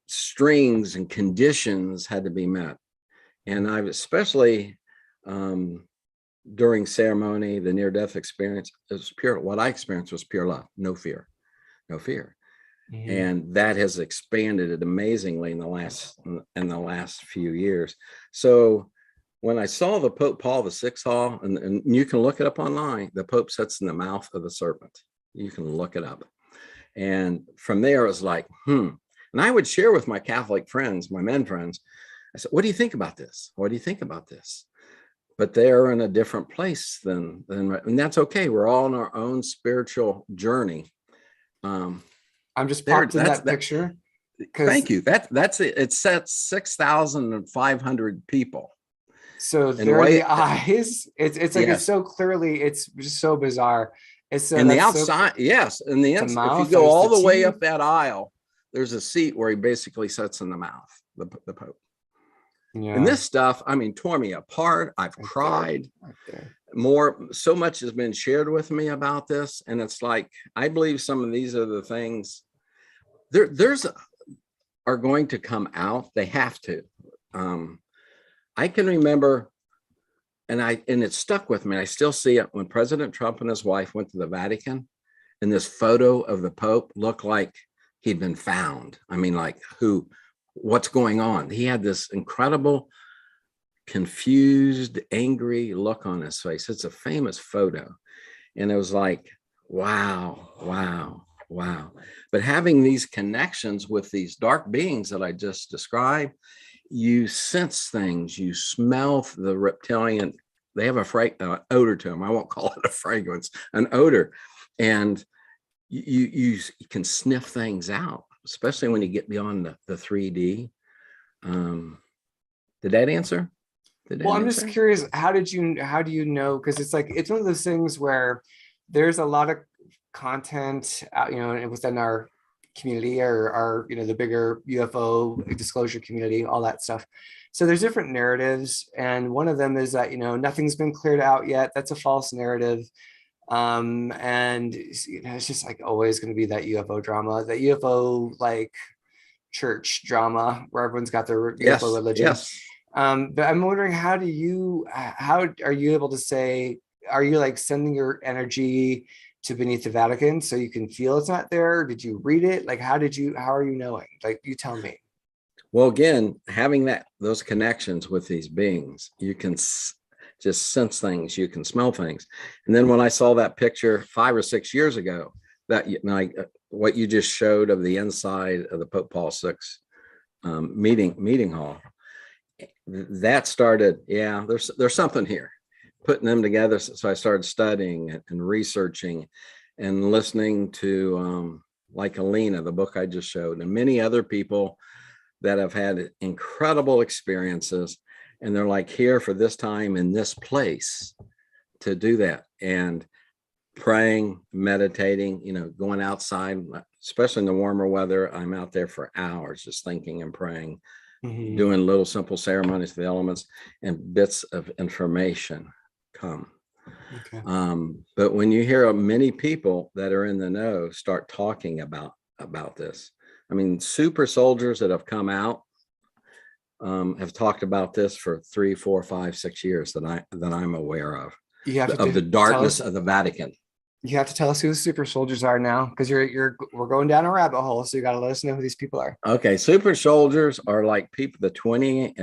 strings and conditions had to be met. And I've especially during ceremony, the near-death experience, it was pure. What I experienced was pure love, no fear. Mm-hmm. And that has expanded it amazingly in the last few years. So when I saw the Pope Paul VI hall, and you can look it up online, the Pope sits in the mouth of the serpent. You can look it up. And from there, it was like, And I would share with my Catholic friends, my men friends, I said, what do you think about this? What do you think about this? But they're in a different place than and that's okay. We're all on our own spiritual journey. I'm just popped in that picture. Thank you. That's it. It sets 6,500 people. So there are the eyes. It's like, it's so clearly, it's just so bizarre. It's and the outside, yes. And the inside, if you go all the way up that aisle, there's a seat where he basically sits in the mouth, the Pope. Yeah. And this stuff, I mean, tore me apart. I've cried. So much has been shared with me about this. And it's like, I believe some of these are the things are going to come out. They have to. I can remember, and it stuck with me. I still see it when President Trump and his wife went to the Vatican, and this photo of the Pope looked like he'd been found. I mean, like, what's going on? He had this incredible, confused, angry look on his face. It's a famous photo. And it was like, Wow, wow, wow. But having these connections with these dark beings that I just described, you sense things, you smell the reptilian. They have a odor to them. I won't call it a fragrance, an odor. And you can sniff things out, especially when you get beyond the 3D. Did that answer? Well, I'm just curious, how do you know? Because it's one of those things where there's a lot of content, within our community or our, the bigger UFO disclosure community, all that stuff. So there's different narratives, and one of them is that, nothing's been cleared out yet. That's a false narrative. And it's just like always going to be that UFO drama, that UFO like church drama where everyone's got their UFO religion. Yes. But I'm wondering, how are you able to say, are you like sending your energy to beneath the Vatican so you can feel it's not there? Did you read it? Like, how are you knowing? Like, you tell me. Well, again, having those connections with these beings, you can just sense things, you can smell things. And then when I saw that picture 5 or 6 years ago, that what you just showed of the inside of the Pope Paul VI meeting hall, that started, there's something here, putting them together. So I started studying and researching and listening to like Alina, the book I just showed, and many other people that have had incredible experiences, and they're like here for this time in this place to do that. And praying, meditating, going outside, especially in the warmer weather, I'm out there for hours just thinking and praying, doing little simple ceremonies for the elements, and bits of information come. Okay. But when you hear many people that are in the know start talking about this, I mean, super soldiers that have come out have talked about this for 3, 4, 5, 6 years that I'm aware of. Of the darkness of the Vatican. You have to tell us who the super soldiers are now, because we're going down a rabbit hole. So you got to let us know who these people are. Okay, super soldiers are like people, the 20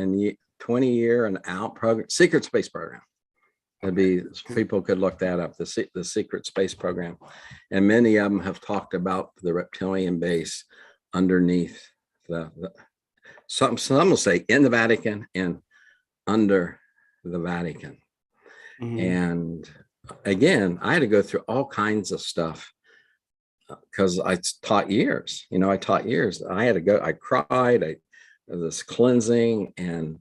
year and out program, secret space program. People could look that up, the secret space program, and many of them have talked about the reptilian base underneath some will say in the Vatican and under the Vatican. And again, I had to go through all kinds of stuff because I taught years. I had to go. I cried. This cleansing, and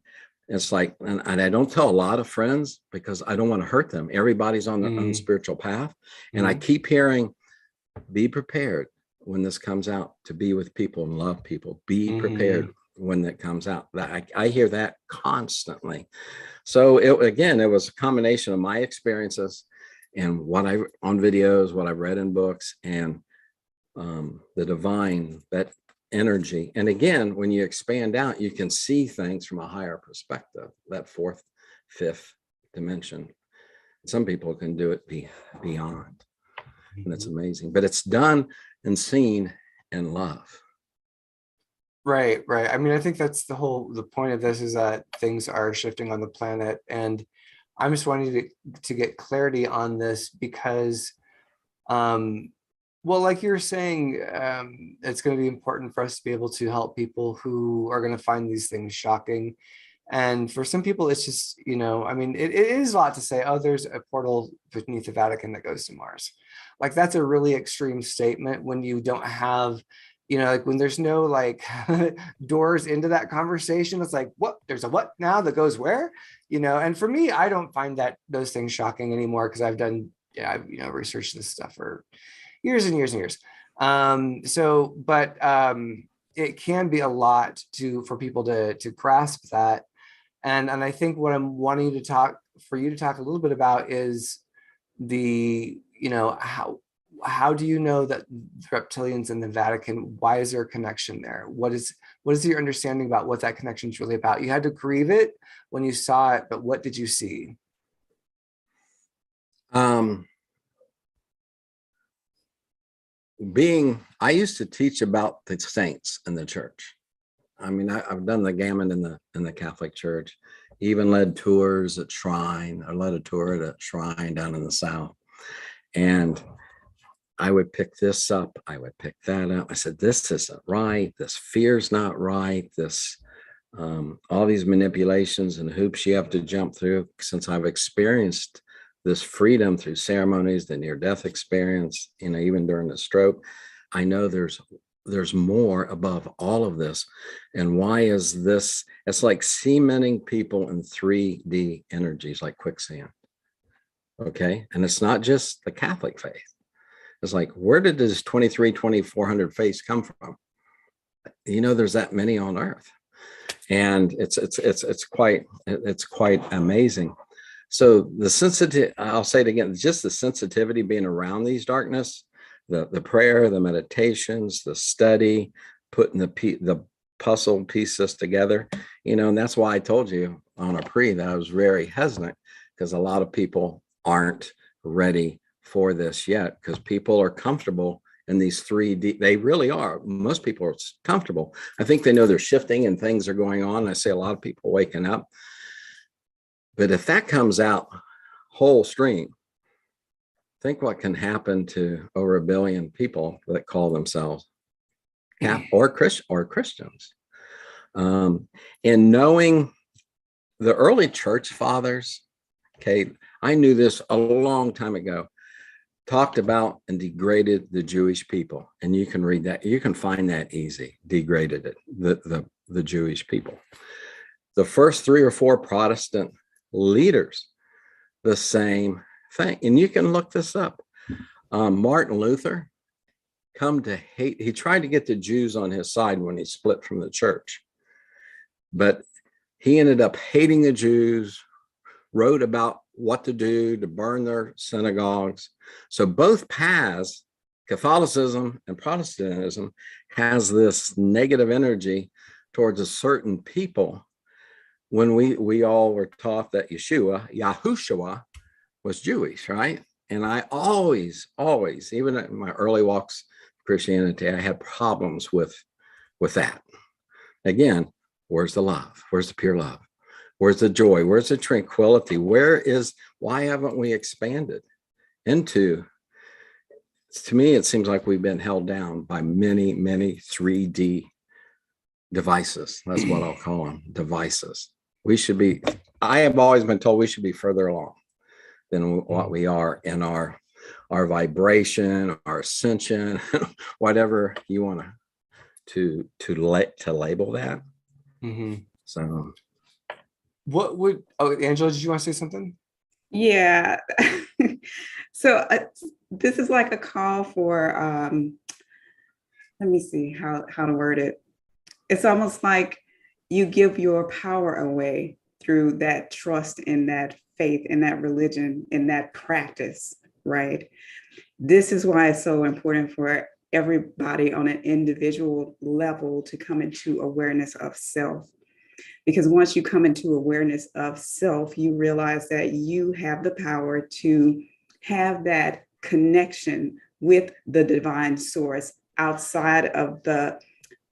it's like, and I don't tell a lot of friends because I don't want to hurt them. Everybody's on their own spiritual path, and I keep hearing, "Be prepared when this comes out to be with people and love people. Be prepared when that comes out." I hear that constantly. So it was a combination of my experiences and what I on videos, what I read in books, and the divine, that energy. And again, when you expand out, you can see things from a higher perspective, that 4th, 5th dimension. Some people can do it beyond, and it's amazing. But it's done and seen in love. Right. I mean, I think that's the point of this, is that things are shifting on the planet, and I'm just wanting to get clarity on this because, well, like you're saying, it's going to be important for us to be able to help people who are going to find these things shocking. And for some people, it's just, I mean, it is a lot to say, oh, there's a portal beneath the Vatican that goes to Mars. Like, that's a really extreme statement when you don't have, like when there's no like doors into that conversation. It's like, what? There's a what now that goes where? And for me, I don't find those things shocking anymore because I've done, I've researched this stuff for years and years and years. But it can be a lot for people to grasp that. And I think what I'm wanting you to talk a little bit about is the, how do you know that the reptilians in the Vatican, why is there a connection there? What is your understanding about what that connection is really about? You had to grieve it when you saw it, but what did you see? I used to teach about the saints in the church. I mean, I've done the gamut in the Catholic Church, even led tours at Shrine. I led a tour at a shrine down in the South. And I would pick this up. I would pick that up. I said, this isn't right. This fear's not right. This, all these manipulations and hoops you have to jump through. Since I've experienced this freedom through ceremonies, the near-death experience, even during the stroke, I know there's more above all of this. And why is this? It's like cementing people in 3D energies, like quicksand. Okay. And it's not just the Catholic faith. It's like, where did this 2,400 faiths come from? There's that many on earth. And it's quite amazing. So the sensitivity, I'll say it again, just the sensitivity being around these darkness, the prayer, the meditations, the study, putting the puzzle pieces together, and that's why I told you on a pre that I was very hesitant, because a lot of people aren't ready for this yet, because people are comfortable in these 3D. They really are. Most people are comfortable. I think they know they're shifting and things are going on. I see a lot of people waking up. But if that comes out whole stream, think what can happen to over 1 billion people that call themselves or Christians. And knowing the early church fathers, okay, I knew this a long time ago, talked about and degraded the Jewish people. And you can read that. You can find that easy, degraded it, the Jewish people. The first 3 or 4 Protestant leaders, the same thing. And you can look this up. Martin Luther come to hate. He tried to get the Jews on his side when he split from the church. But he ended up hating the Jews, wrote about what to do to burn their synagogues. So both paths, Catholicism and Protestantism, has this negative energy towards a certain people. When we all were taught that Yahushua was Jewish, right? And I always, even in my early walks of Christianity, I had problems with that. Again, where's the love? Where's the pure love? Where's the joy? Where's the tranquility? Why haven't we expanded into, to me, it seems like we've been held down by many, many 3D devices. That's what I'll call them, devices. I have always been told we should be further along than what we are in our vibration, our ascension, whatever you want to label that. Mm-hmm. So Angela, did you want to say something? Yeah. So this is like a call for, let me see how to word it. It's almost like you give your power away through that trust in that faith, in that religion, in that practice, right? This is why it's so important for everybody on an individual level to come into awareness of self. Because once you come into awareness of self, you realize that you have the power to have that connection with the divine source outside of the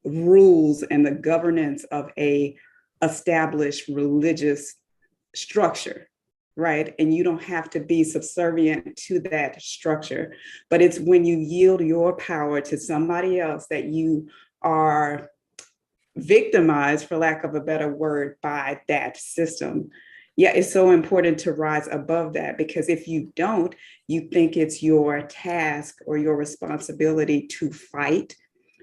rules and the governance of a established religious structure, right? And you don't have to be subservient to that structure. But it's when you yield your power to somebody else that you are victimized, for lack of a better word, by that system. Yeah, it's so important to rise above that, because if you don't, you think it's your task or your responsibility to fight,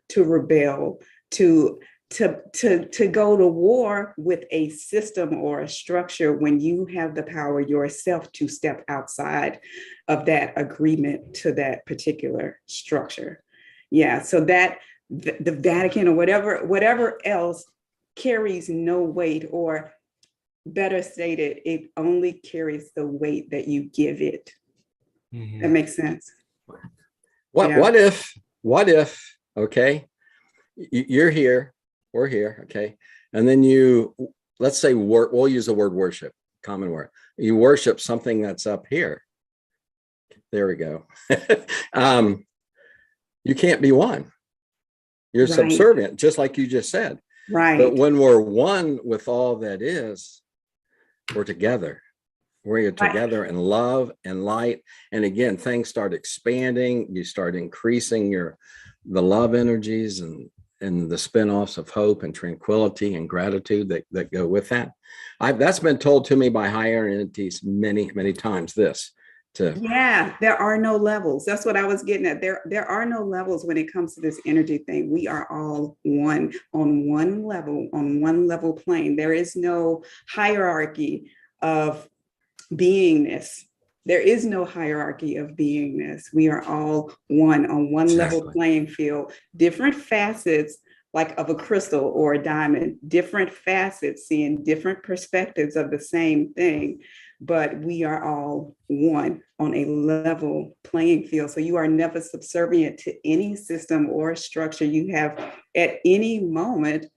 to rebel, to go to war with a system or a structure, when you have the power yourself to step outside of that agreement to that particular structure. Yeah, so that the Vatican or whatever else carries no weight, or better stated, it only carries the weight that you give it. Mm-hmm. That makes sense. What if, okay, you're here, we're here, okay, and then let's say we'll use the word worship, common word. You worship something that's up here. There we go. You can't be one. You're right. Subservient, just like you just said. Right. But when we're one with all that is, we're together. where you're together in love and light. And again, things start expanding. You start increasing the love energies and the spin-offs of hope and tranquility and gratitude that go with that. That's been told to me by higher entities many, many times. Yeah, there are no levels. That's what I was getting at. There are no levels when it comes to this energy thing. We are all one on one level plane. There is no hierarchy of beingness. There is no hierarchy of beingness. We are all one on one level playing field, different facets like of a crystal or a diamond, different facets seeing different perspectives of the same thing, but we are all one on a level playing field. So you are never subservient to any system or structure. You have at any moment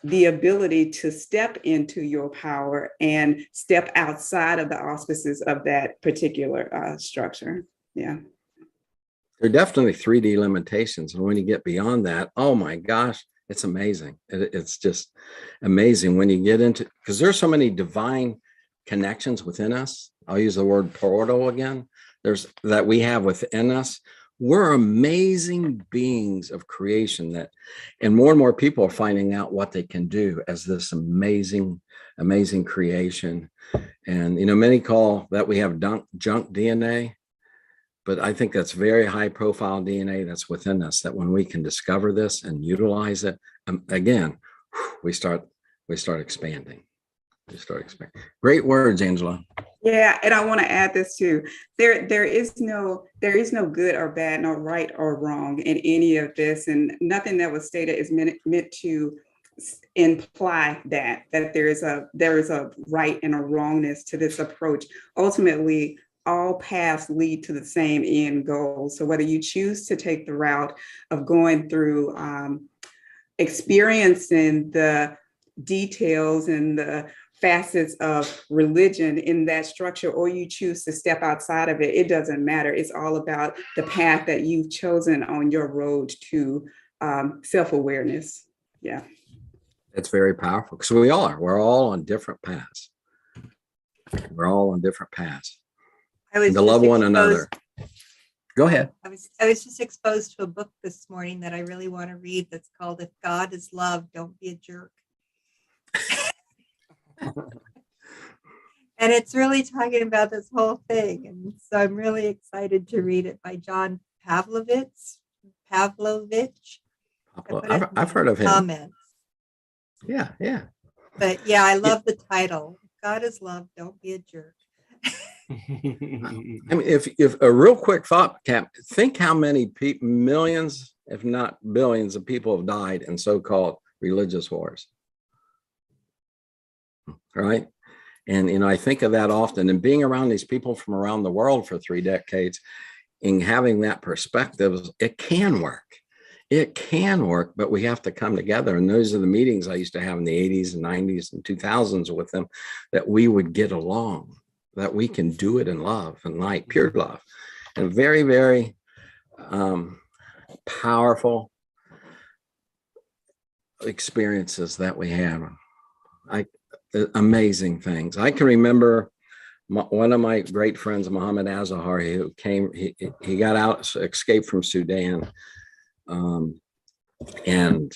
the ability to step into your power and step outside of the auspices of that particular structure. Yeah. There are definitely 3D limitations. And when you get beyond that, oh my gosh, it's amazing. It's just amazing when you get into, because there's so many divine connections within us. I'll use the word portal again. That we have within us. We're amazing beings of creation and more people are finding out what they can do as this amazing, amazing creation. And, many call that we have junk DNA, but I think that's very high profile DNA that's within us, that when we can discover this and utilize it, again, we start expanding. Great words, Angela. Yeah, and I want to add this too. There is no good or bad, no right or wrong in any of this, and nothing that was stated is meant to imply that there is a right and a wrongness to this approach. Ultimately, all paths lead to the same end goal. So whether you choose to take the route of going through experiencing the details and the facets of religion in that structure, or you choose to step outside of it, it doesn't matter. It's all about the path that you've chosen on your road to self-awareness. Yeah. It's very powerful because we're all on different paths. We're all on different paths. To love one another. Go ahead. I was just exposed to a book this morning that I really want to read that's called If God is Love, Don't Be a Jerk. And it's really talking about this whole thing. And so I'm really excited to read it by John Pavlovich. I've heard of him. Comments. Yeah. But yeah, I love the title. If God is love, don't be a jerk. I mean, if a real quick thought, Cap, think how many millions, if not billions, of people have died in so-called religious wars. Right. And, I think of that often, and being around these people from around the world for 3 decades and having that perspective, it can work. It can work, but we have to come together. And those are the meetings I used to have in the 80s and 90s and 2000s with them, that we would get along, that we can do it in love and light, pure love, and very, very powerful experiences that we have. Amazing things. I can remember one of my great friends, Muhammad Azahari, who came, he got out, escaped from Sudan. And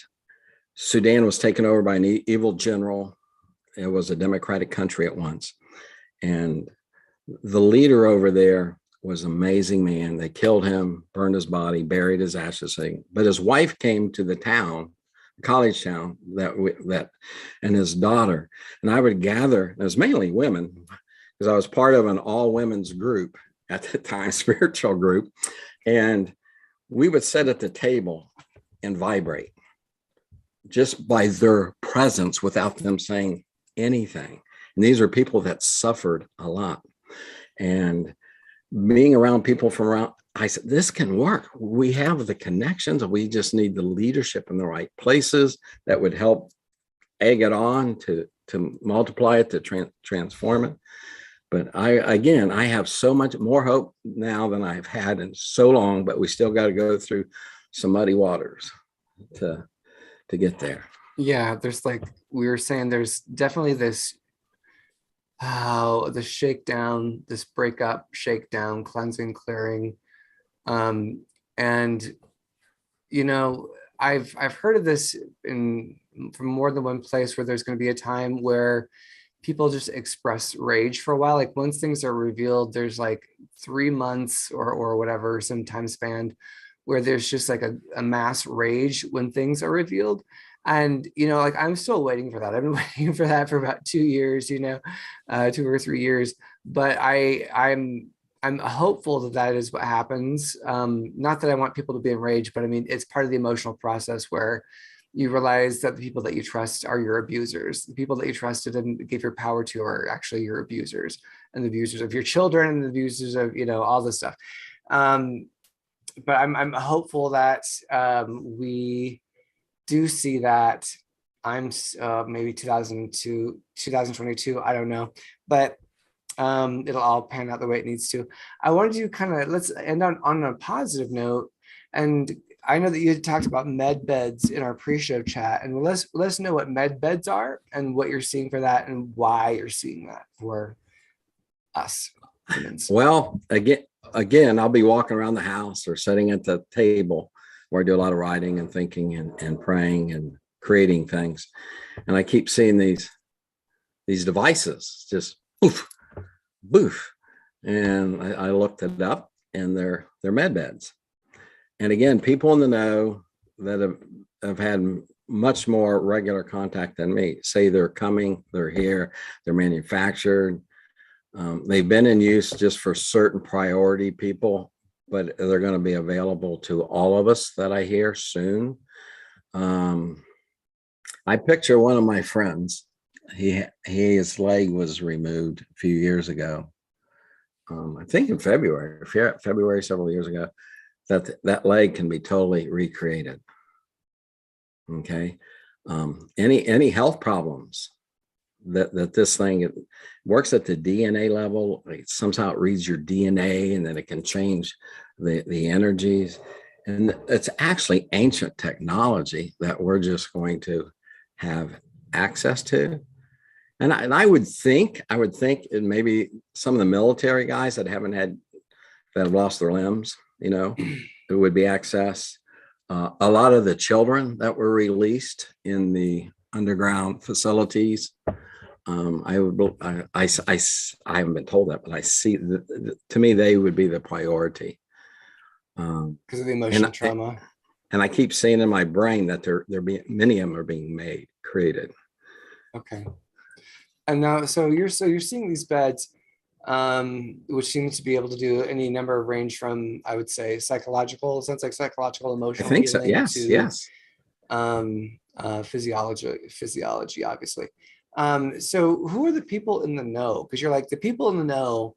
Sudan was taken over by an evil general. It was a democratic country at once. And the leader over there was an amazing man. They killed him, burned his body, buried his ashes. But his wife came to the town, college town, and his daughter. And I would gather, it was mainly women, because I was part of an all women's group at the time, spiritual group. And we would sit at the table and vibrate just by their presence without them saying anything. And these are people that suffered a lot. And being around people from around, I said, this can work. We have the connections. We just need the leadership in the right places that would help egg it on to multiply it, to transform it. But I have so much more hope now than I've had in so long, but we still got to go through some muddy waters to get there. Yeah, there's, like we were saying, there's definitely this how the shakedown, this breakup, shakedown, cleansing, clearing. And you know, I've heard of this from more than one place where there's going to be a time where people just express rage for a while. Like once things are revealed, there's like 3 months or whatever, some time span where there's just like a mass rage when things are revealed. And, you know, like I'm still waiting for that. I've been waiting for that for about 2 years, 2 or 3 years. But I'm hopeful that that is what happens. Not that I want people to be enraged, but I mean, it's part of the emotional process where you realize that the people that you trust are your abusers. The people that you trusted and gave your power to are actually your abusers, and the abusers of your children, and the abusers of, all this stuff. But I'm hopeful that we do see that. I'm maybe 2022, I don't know, but it'll all pan out the way it needs to. I wanted to let's end on a positive note. And I know that you had talked about med beds in our pre-show chat, and let us know what med beds are and what you're seeing for that and why you're seeing that for us humans. Well, again, I'll be walking around the house or sitting at the table where I do a lot of writing and thinking and praying and creating things. And I keep seeing these devices just poof, boof. And I looked it up, and they're med beds. And again, people in the know that have had much more regular contact than me say they're coming, they're here, they're manufactured. They've been in use just for certain priority people, but they're going to be available to all of us that I hear soon. I picture one of my friends. His leg was removed a few years ago. I think in February several years ago. That leg can be totally recreated. Okay. Any health problems that this thing, it works at the DNA level. Somehow it reads your DNA, and then it can change the energies. And it's actually ancient technology that we're just going to have access to. And I would think, and maybe some of the military guys that have lost their limbs, it would be access. A lot of the children that were released in the underground facilities, I haven't been told that, but I see that, to me, they would be the priority. Because of the emotional trauma. And I keep seeing in my brain that many of them are being created. Okay. And now, so you're seeing these beds, which seem to be able to do any number of range from, I would say, psychological, emotional. I think so. Yes. Physiology, obviously. So who are the people in the know? Because you're like, the people in the know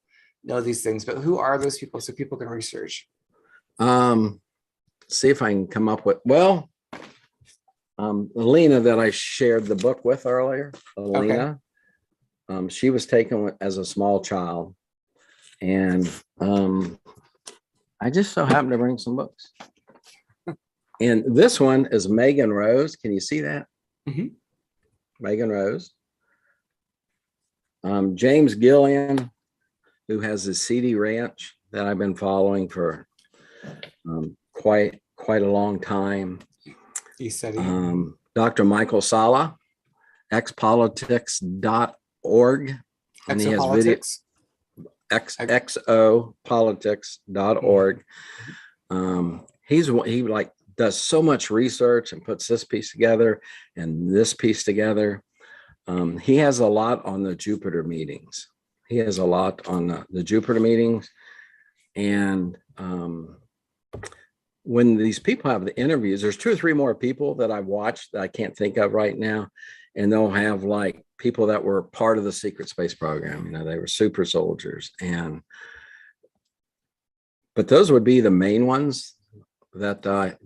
these things, but who are those people so people can research? See if I can come up with, Alina that I shared the book with earlier, Alina. Okay. She was taken as a small child, and I just so happened to bring some books. And this one is Megan Rose. Can you see that? Mm-hmm. Megan Rose. James Gillian, who has the CD Ranch that I've been following for quite a long time. He said Dr. Michael Sala, xpolitics.org, and he has video xopolitics.org. He like does so much research and puts this piece together and this piece together. He has a lot on the Jupiter meetings. And when these people have the interviews, there's 2 or 3 more people that I've watched that I can't think of right now. And they'll have like people that were part of the secret space program, they were super soldiers. But those would be the main ones that I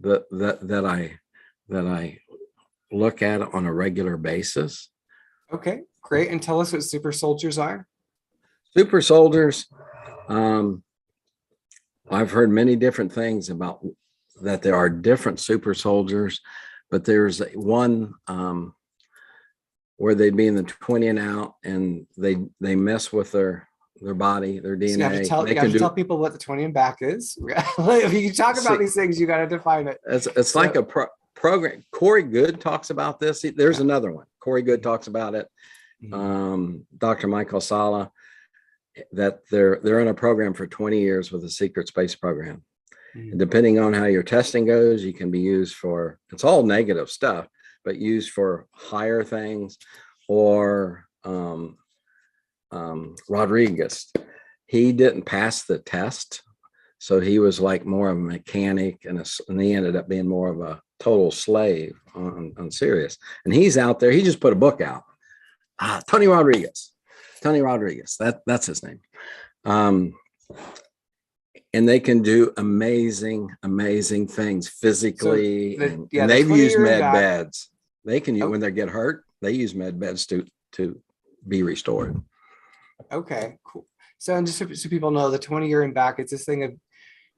look at on a regular basis. Okay, great. And tell us what super soldiers are. Super soldiers. I've heard many different things about that. There are different super soldiers, but there's one where they'd be in the 20 and out, and they mess with thetheir body, their DNA. So you have to tell people what the 20 and back is. If you talk about these things, you got to define it. It's like a program. Corey Good talks about this. There's another one. Corey Good talks about it. Dr. Michael Sala, that they're in a program for 20 years with a secret space program. And depending on how your testing goes, you can be used for, it's all negative stuff, but used for higher things. Or Rodriguez, he didn't pass the test, so he was like more of a mechanic, and he ended up being more of a total slave on Sirius. And he's out there. He just put a book out. Tony Rodriguez, that's his name. And they can do amazing things physically. And they've used med beds. They can use, when they get hurt, they use med beds to be restored. Okay, cool. So, and just so people know, the 20-year and back, it's this thing of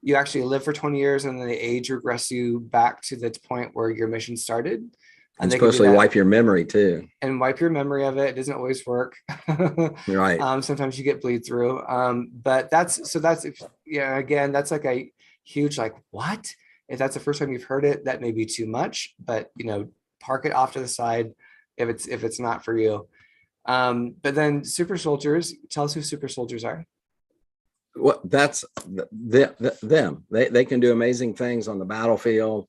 you actually live for 20 years and then the age regress you back to the point where your mission started. And especially wipe your memory too. And wipe your memory of it. It doesn't always work. Right. Sometimes you get bleed through. But that's again, that's like a huge, like, what? If that's the first time you've heard it, that may be too much, but park it off to the side if it's not for you. But then super soldiers, tell us who super soldiers are. Well, that's them. They can do amazing things on the battlefield.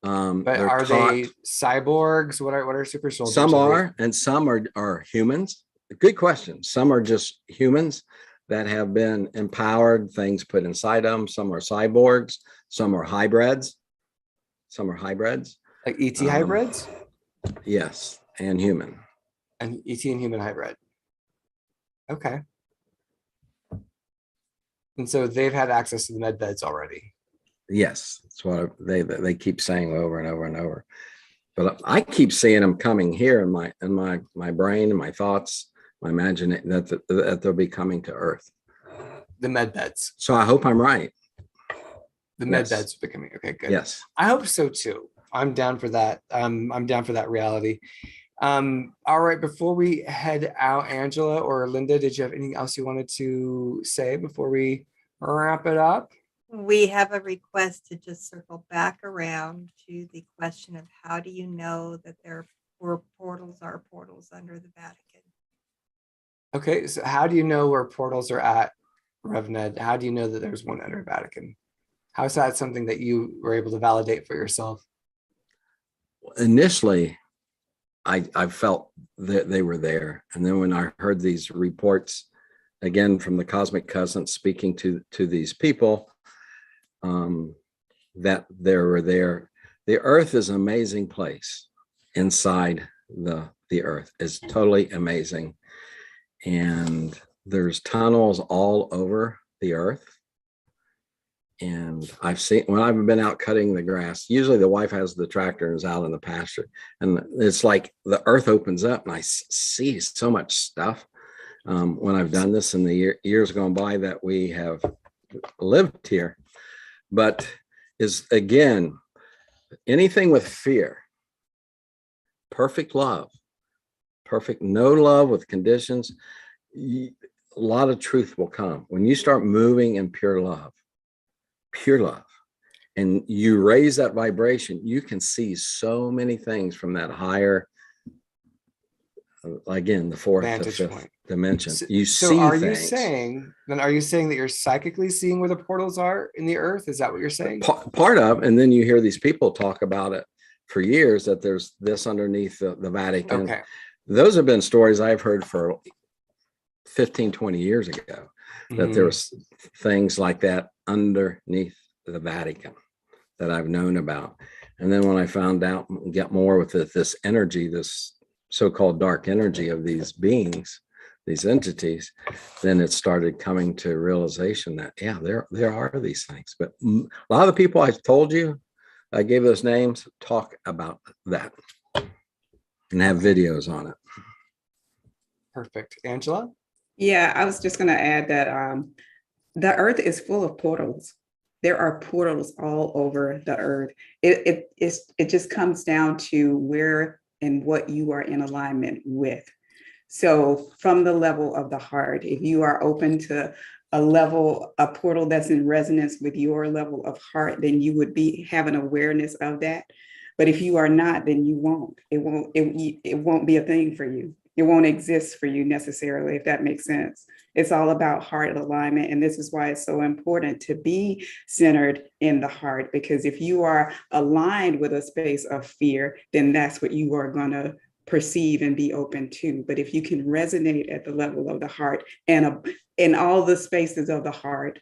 But are they cyborgs? What are super soldiers? Some are, and some are humans. Good question. Some are just humans that have been empowered, things put inside them. Some are cyborgs. Some are hybrids. Like ET hybrids? Yes, and human. And ET and human hybrid. Okay. And so they've had access to the med beds already. Yes, that's what they keep saying over and over and over. But I keep seeing them coming here in my brain and my thoughts, my imagination that they'll be coming to Earth. The med beds. So I hope I'm right. The med beds will be coming. Okay, good. Yes, I hope so too. I'm down for that. I'm down for that reality. All right. Before we head out, Angela or Linda, did you have anything else you wanted to say before we wrap it up? We have a request to just circle back around to the question of how do you know that there were portals under the Vatican? Okay, so how do you know where portals are at, Rev Ned? How do you know that there's one under Vatican? How is that something that you were able to validate for yourself? Initially, I felt that they were there. And then when I heard these reports, again, from the cosmic cousins speaking to these people, that they were there. The Earth is an amazing place. Inside the Earth is totally amazing. And there's tunnels all over the Earth. And I've seen, when I've been out cutting the grass, usually the wife has the tractor and is out in the pasture. And it's like the Earth opens up and I see so much stuff. When I've done this in the years gone by that we have lived here. But is, again, anything with fear, perfect love, no love with conditions, a lot of truth will come. When you start moving in pure love, and you raise that vibration, you can see so many things from that higher, again, the fourth to fifth dimension. So are you saying that you're psychically seeing where the portals are in the Earth? Is that what you're saying? Part of, and then you hear these people talk about it for years, that there's this underneath the Vatican. Okay. Those have been stories I've heard for 15, 20 years ago, that there was things like that underneath the Vatican that I've known about. And then when I found out, get more with this energy, this so-called dark energy of these beings, these entities, then it started coming to realization that, yeah, there are these things. But a lot of the people I told you, I gave those names, talk about that and have videos on it. Perfect. Angela? Yeah, I was just going to add that the Earth is full of portals. There are portals all over the Earth. It just comes down to where and what you are in alignment with. So from the level of the heart, if you are open to a portal that's in resonance with your level of heart, then you would have an awareness of that. But if you are not, then you won't. It won't be a thing for you. It won't exist for you necessarily, if that makes sense. It's all about heart alignment. And this is why it's so important to be centered in the heart, because if you are aligned with a space of fear, then that's what you are going to perceive and be open to. But if you can resonate at the level of the heart and in all the spaces of the heart,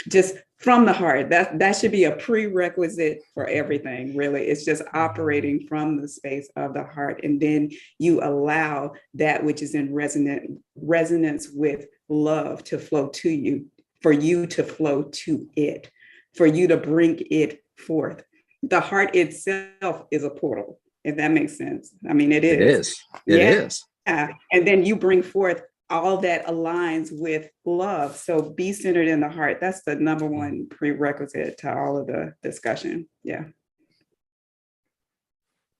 just from the heart, that should be a prerequisite for everything, really. It's just operating from the space of the heart. And then you allow that which is in resonance with love to flow to you, for you to flow to it, for you to bring it forth. The heart itself is a portal, if that makes sense. I mean, it is. It is. Yeah. And then you bring forth all that aligns with love. So be centered in the heart. That's the number one prerequisite to all of the discussion. Yeah.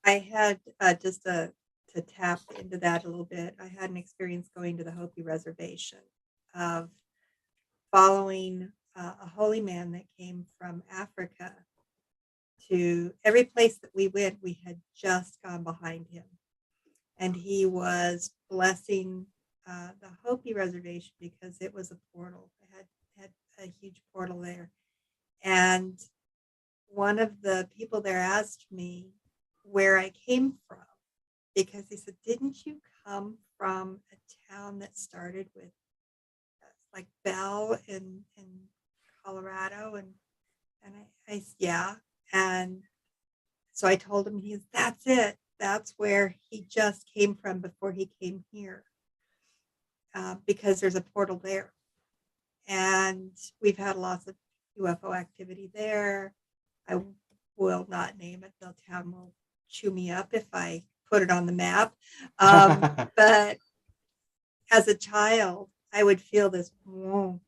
I had just to tap into that a little bit. I had an experience going to the Hopi reservation of following a holy man that came from Africa. To every place that we went, we had just gone behind him, and he was blessing the Hopi reservation because it was a portal. It had a huge portal there, and one of the people there asked me where I came from, because he said, "Didn't you come from a town that started with like Bell in Colorado?" And I said, "Yeah." And so I told him, that's it. That's where he just came from before he came here, because there's a portal there. And we've had lots of UFO activity there. I will not name it. The town will chew me up if I put it on the map. But as a child, I would feel this, whoa,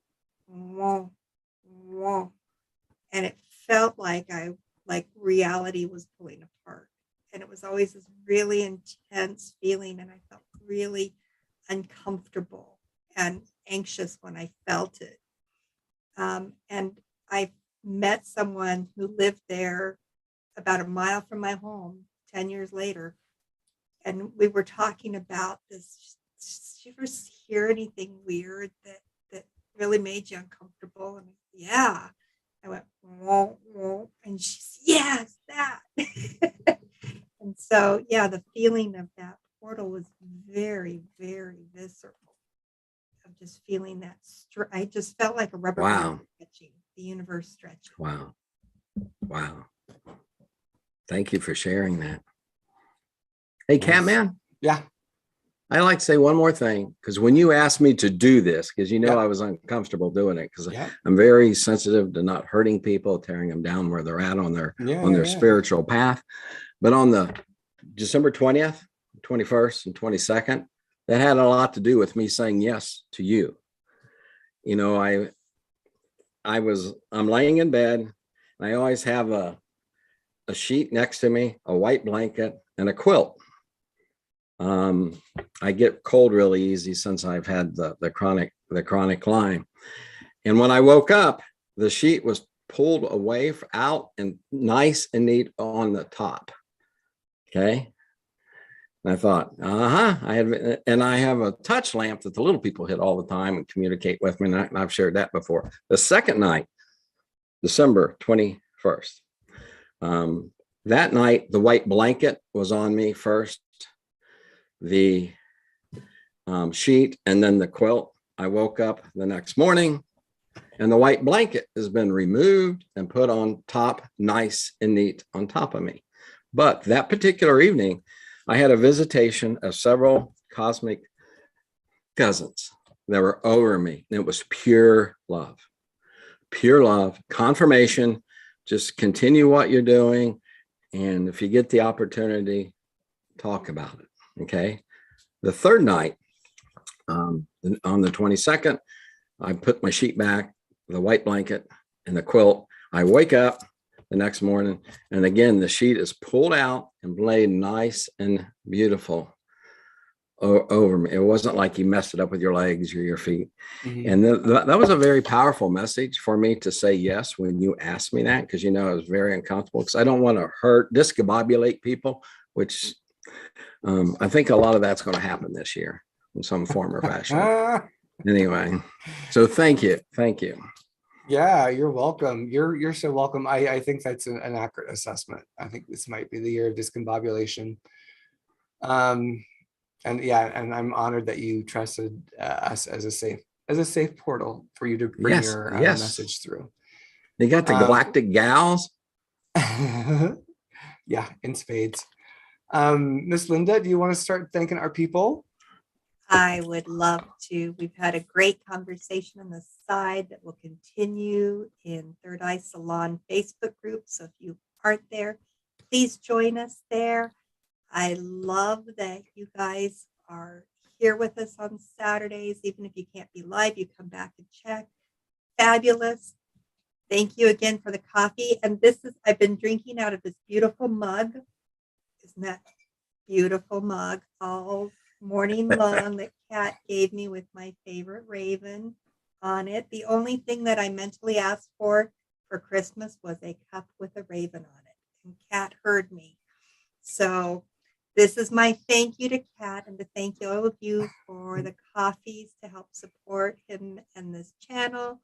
whoa, whoa. And it felt like reality was pulling apart. And it was always this really intense feeling. And I felt really uncomfortable and anxious when I felt it. And I met someone who lived there about a mile from my home 10 years later. And we were talking about this. Did you ever hear anything weird that really made you uncomfortable? And yeah. I went, whoa, whoa. And she said, yes, that. And so, yeah, the feeling of that portal was very, very visceral, of just feeling that. I just felt like a rubber band stretching, the universe stretching. Wow. Thank you for sharing that. Hey, Catman. Yeah. I like to say one more thing, because when you asked me to do this, because Yep. I was uncomfortable doing it, because Yep. I'm very sensitive to not hurting people, tearing them down where they're at on their spiritual path. But on the December 20th, 21st, and 22nd, that had a lot to do with me saying yes to you. You know, I'm laying in bed, and I always have a sheet next to me, a white blanket, and a quilt. I get cold really easy since I've had the chronic Lyme. And when I woke up, the sheet was pulled away out and nice and neat on the top. Okay. And I thought, I have a touch lamp that the little people hit all the time and communicate with me. And I've shared that before. The second night, December 21st, that night, the white blanket was on me first, the sheet, and then the quilt. I woke up the next morning and the white blanket has been removed and put on top, nice and neat on top of me. But that particular evening, I had a visitation of several cosmic cousins that were over me. And it was pure love, confirmation. Just continue what you're doing. And if you get the opportunity, talk about it. Okay. The third night, on the 22nd, I put my sheet back, the white blanket, and the quilt. I wake up, the next morning. And again, the sheet is pulled out and laid nice and beautiful over me. It wasn't like you messed it up with your legs or your feet. Mhm. And that was a very powerful message for me to say yes when you asked me that, because, you know, I was very uncomfortable because I don't want to discombobulate people, which I think a lot of that's going to happen this year in some form or fashion. Anyway, so thank you. Thank you. Yeah, you're welcome. You're so welcome. I think that's an accurate assessment. I think this might be the year of discombobulation. And yeah, and I'm honored that you trusted us as a safe portal for you to bring Yes, your yes. message through. They got the Galactic gals. Yeah, in spades. Miss Linda, do you want to start thanking our people? I would love to. We've had a great conversation on the side that will continue in Third Eye Salon Facebook group. So if you aren't there, please join us there. I love that you guys are here with us on Saturdays. Even if you can't be live, you come back and check. Fabulous. Thank you again for the coffee. And I've been drinking out of this beautiful mug. Isn't that beautiful mug all morning long that Kat gave me with my favorite raven on it. The only thing that I mentally asked for Christmas was a cup with a raven on it. And Kat heard me. So this is my thank you to Kat, and to thank you all of you for the coffees to help support him and this channel.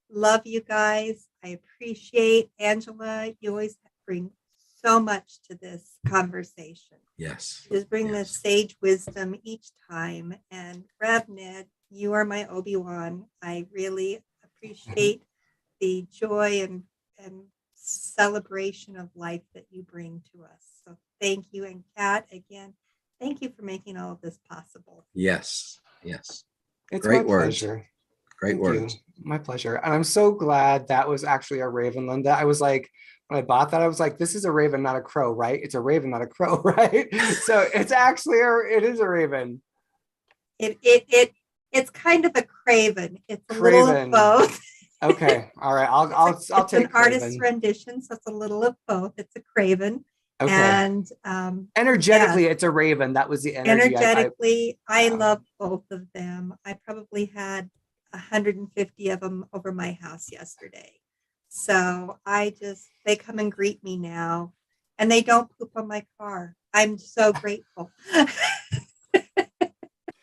Love you guys. I appreciate Angela. You always bring so much to this conversation. Yes. You just bring this sage wisdom each time. And Rev Ned, you are my Obi-Wan. I really appreciate the joy and celebration of life that you bring to us. So thank you. And Kat, again, thank you for making all of this possible. Yes. Yes. It's Great my words. pleasure. Great Thank words. you. My pleasure. And I'm so glad that was actually a raven, Linda. I was like, when I bought that, I was like, this is a raven, not a crow, right? It's a raven, not a crow, right? So it's actually it is a raven. It's kind of a craven. It's a little of both. Okay. All right. I'll take an artist's rendition, so it's a little of both. It's a craven. Okay. And energetically, it's a raven. That was the energy. Energetically, I love both of them. I probably had 150 of them over my house yesterday. So they come and greet me now, and they don't poop on my car. I'm so grateful.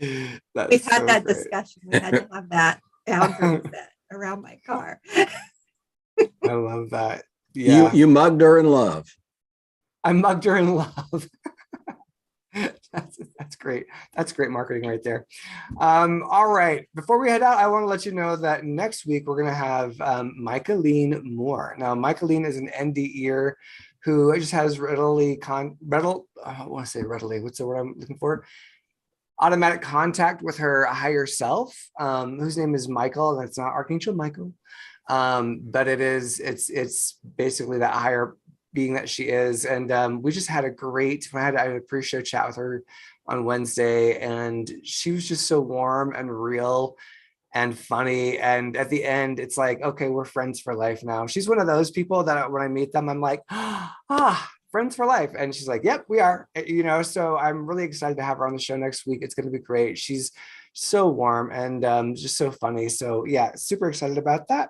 We've had that discussion. We had to have that boundary set around my car. I love that. Yeah. You mugged her in love. I mugged her in love. That's great. That's great marketing right there. All right. Before we head out, I want to let you know that next week we're going to have Michaeline Moore. Now, Michaeline is an NDE'er who just has readily, I want to say readily. What's the word I'm looking for? Automatic contact with her higher self, whose name is Michael. That's not Archangel Michael, but it's basically that higher being that she is. And we just had a pre-show chat with her on Wednesday, and she was just so warm and real and funny. And at the end, it's like, okay, we're friends for life now. She's one of those people that when I meet them, I'm like, friends for life. And she's like, yep, we are, so I'm really excited to have her on the show next week. It's going to be great. She's so warm and just so funny. So yeah, super excited about that.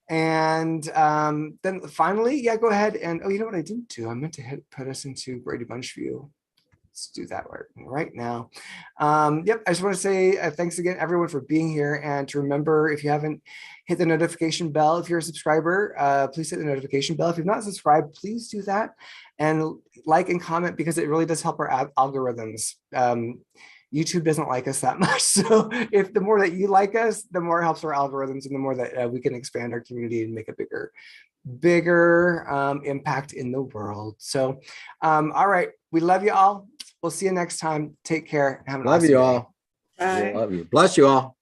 And then finally, go ahead and, you know what I didn't do? I meant to put us into Brady Bunch view. Let's do that right now. I just want to say thanks again, everyone, for being here. And to remember, if you haven't hit the notification bell, if you're a subscriber, please hit the notification bell. If you've not subscribed, please do that. And like and comment, because it really does help our algorithms. YouTube doesn't like us that much. So if the more that you like us, the more it helps our algorithms and the more that we can expand our community and make a bigger impact in the world. So, all right. We love you all. We'll see you next time. Take care. Have an awesome day. Love you all. Bye. Love you. Bless you all.